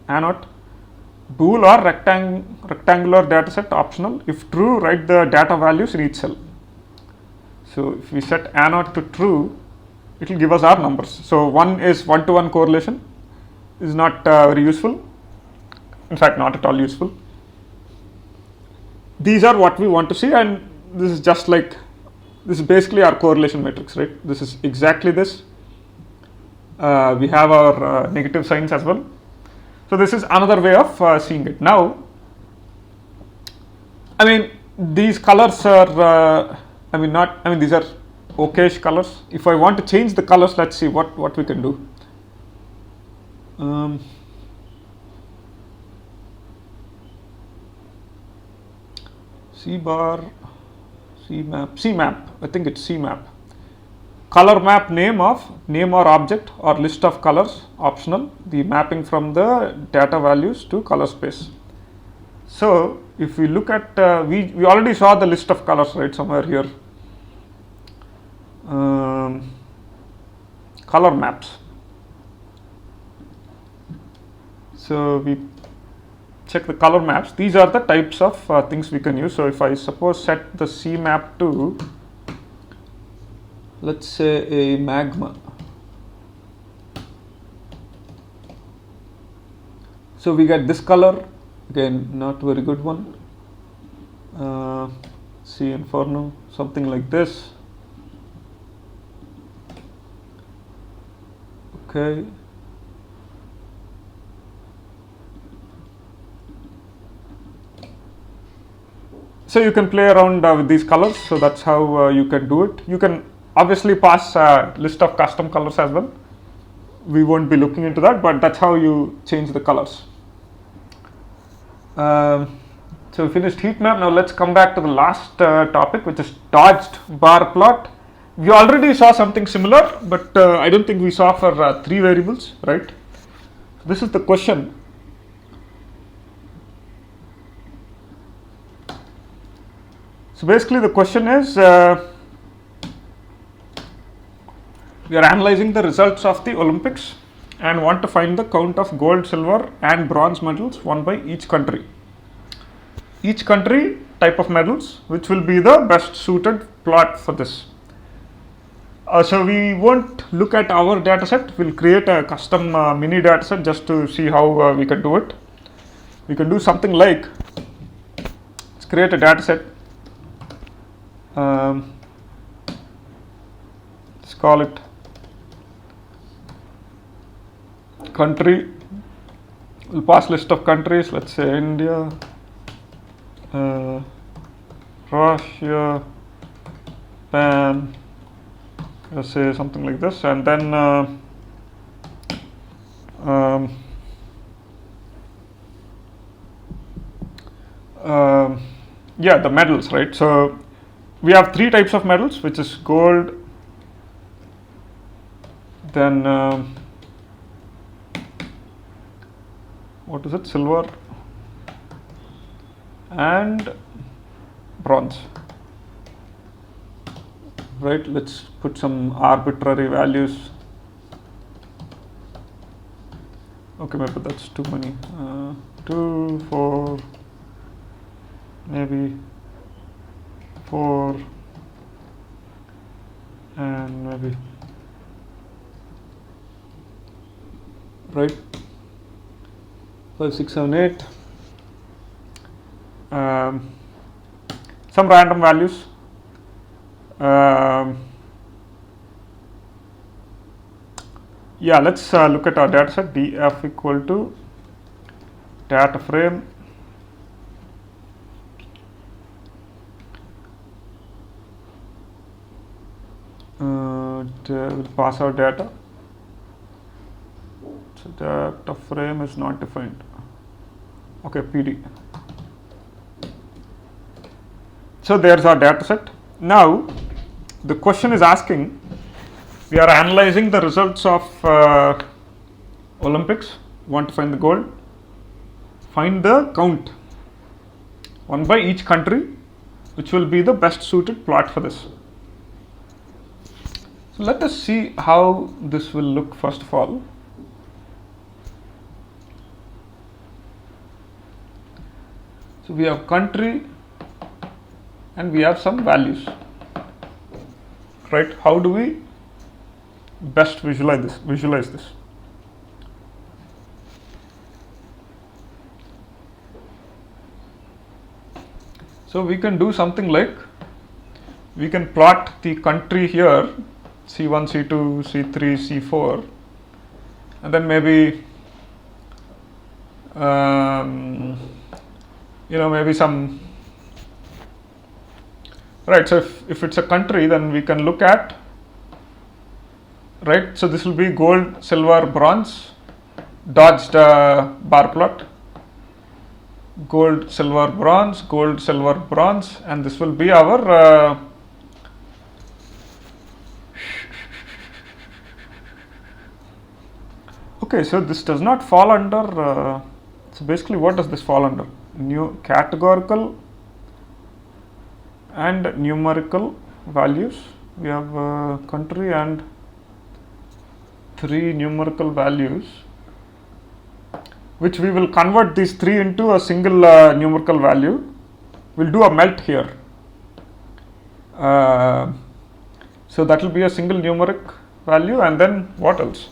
anode, bool or rectangular data set optional. If true, write the data values in each cell. So if we set anode to true, it will give us our numbers. So 1 is 1-to-1 correlation, is not very useful, in fact not at all useful. These are what we want to see, and this is just like, this is basically our correlation matrix, right? This is exactly this. We have our negative signs as well. So this is another way of seeing it. Now, I mean, these colors are, these are okayish colors. If I want to change the colors, let's see what we can do. CMap, I think it's CMap. Color map name or object or list of colors, optional. The mapping from the data values to color space. So if we look at, we already saw the list of colors, right, somewhere here. Color maps. So we check the color maps. These are the types of things we can use. So if I suppose set the CMap to, let's say, a magma. So we get this color, again not very good one. C Inferno, something like this. Okay. So you can play around with these colors. So that's how you can do it. You can obviously pass a list of custom colors as well. We won't be looking into that, but that's how you change the colors. So we finished heat map. Now let's come back to the last topic, which is dodged bar plot. We already saw something similar, but I don't think we saw for 3 variables, right? This is the question. So basically the question is, we are analyzing the results of the Olympics and want to find the count of gold, silver and bronze medals won by each country. Each country type of medals, which will be the best suited plot for this. So we won't look at our data set, we'll create a custom mini data set just to see how we can do it. We can do something like, let's create a data set, let's call it country, we'll pass list of countries, let's say India, Russia, Japan, let's say something like this, and then yeah, the medals, right? So we have three types of medals, which is gold, then what is it, silver and bronze, right? Let's put some arbitrary values. Okay, maybe that's too many. 2, 4, maybe 4, and maybe, right, 5, 6, 7, 8. Some random values. Yeah, let's look at our data set. df equal to data frame we'll pass our data. So data frame is not defined. Okay, PD. So there's our data set. Now the question is asking, we are analyzing the results of Olympics, want to find the gold, find the count, one by each country, which will be the best suited plot for this. So let us see how this will look first of all. So we have country and we have some values, right? How do we best visualize this? So we can do something like, we can plot the country here, C1, C2, C3, C4, and then maybe maybe some, right? So if it's a country, then we can look at, right? So this will be gold, silver, bronze, dodged bar plot, gold, silver, bronze, gold, silver, bronze, and this will be our okay. So this does not fall under. So basically, what does this fall under? New categorical and numerical values. We have country and 3 numerical values, which we will convert these 3 into a single numerical value. We'll do a melt here. So that will be a single numeric value, and then what else?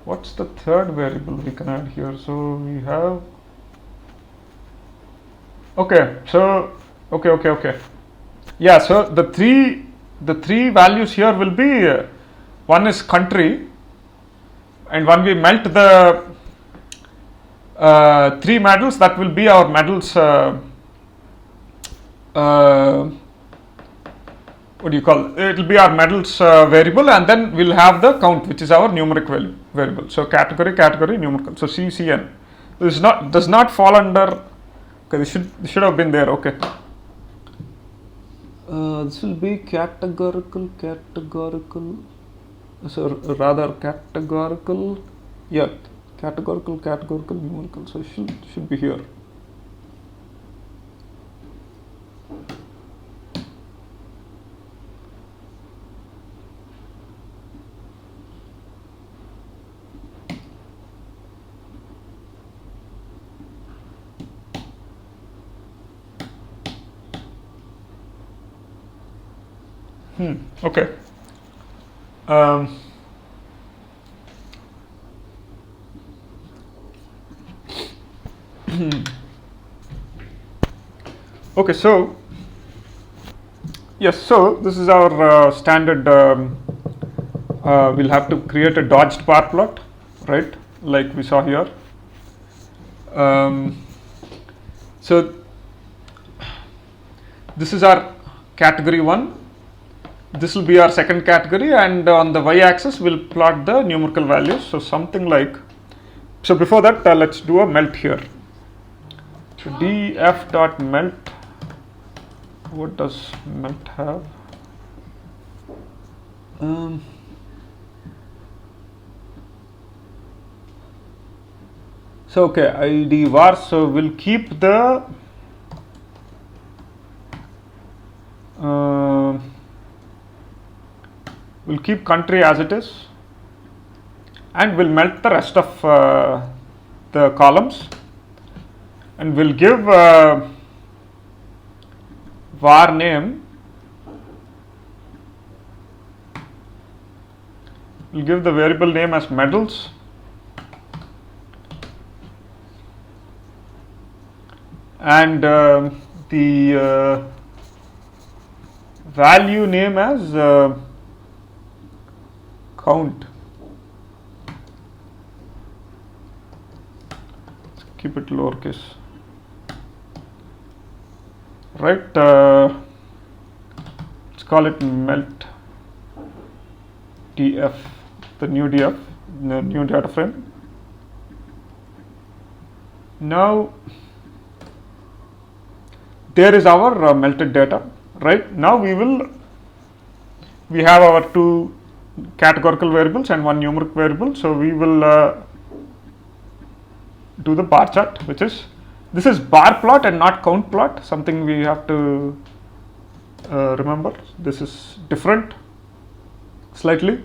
What's the third variable we can add here? So we have, okay, yeah, so the three values here will be, one is country, and when we melt the 3 medals, that will be our medals, what do you call it? Will be our medals variable, and then we'll have the count, which is our numeric variable. So category, numerical. So CCN. This does not fall under. Okay, this should have been there. Okay. This will be categorical. So rather categorical. Yeah, categorical, numerical. So it should be here. Okay. Um, okay, so yes, so this is our standard. We'll have to create a dodged bar plot, right? Like we saw here. So this is our category 1. This will be our second category, and on the y-axis we'll plot the numerical values. So something like, so before that let's do a melt here. So df dot melt, what does melt have? So okay, id var, so we'll keep the we'll keep country as it is, and we'll melt the rest of the columns, and we'll give var name, we'll give the variable name as medals, and the value name as count. Let's keep it lowercase, right? Let's call it melt df, the new df, the new data frame. Now there is our melted data, right? Now we have our 2 categorical variables and 1 numeric variable. So we will do the bar chart, which is, this is bar plot and not count plot, something we have to remember. This is different slightly.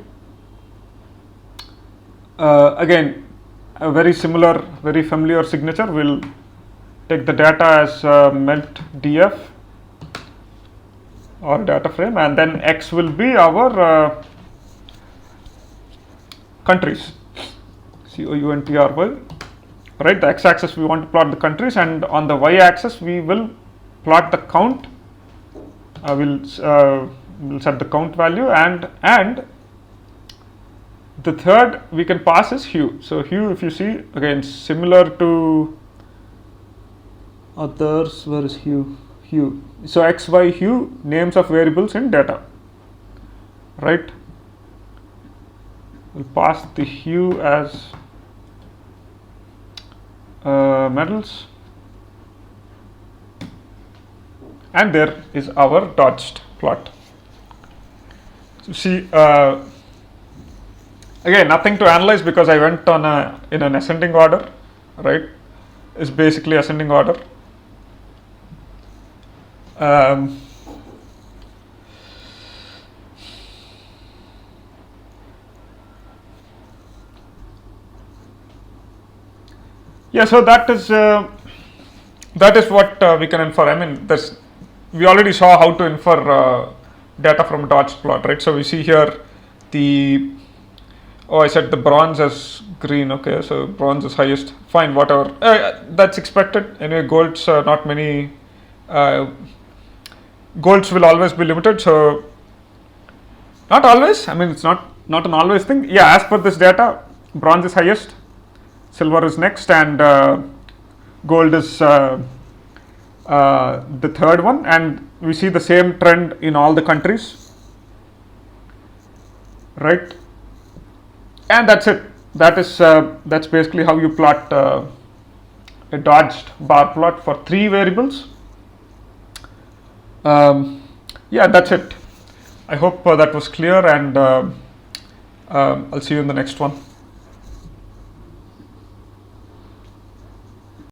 Again, a very similar, very familiar signature. We'll take the data as melt df or data frame, and then x will be our countries, country, right? The x-axis we want to plot the countries, and on the y-axis we will plot the count. We'll set the count value, and the third we can pass is hue. So hue, if you see, again similar to others, where is hue? Hue. So x, y, hue, names of variables in data, right? We'll pass the hue as medals, and there is our dodged plot. So see, again nothing to analyze because I went on in an ascending order, right? It's basically ascending order. Yeah, so that is what we can infer. I mean, we already saw how to infer data from dodged plot, right? So we see here I set the bronze as green. Okay, so bronze is highest. Fine, whatever. That's expected. Anyway, golds, not many. Golds will always be limited. So not always. I mean, it's not an always thing. Yeah, as per this data, bronze is highest, silver is next, and gold is the third one. And we see the same trend in all the countries, right? And that's it. That's basically how you plot a dodged bar plot for 3 variables. Yeah, that's it. I hope that was clear, and I'll see you in the next one.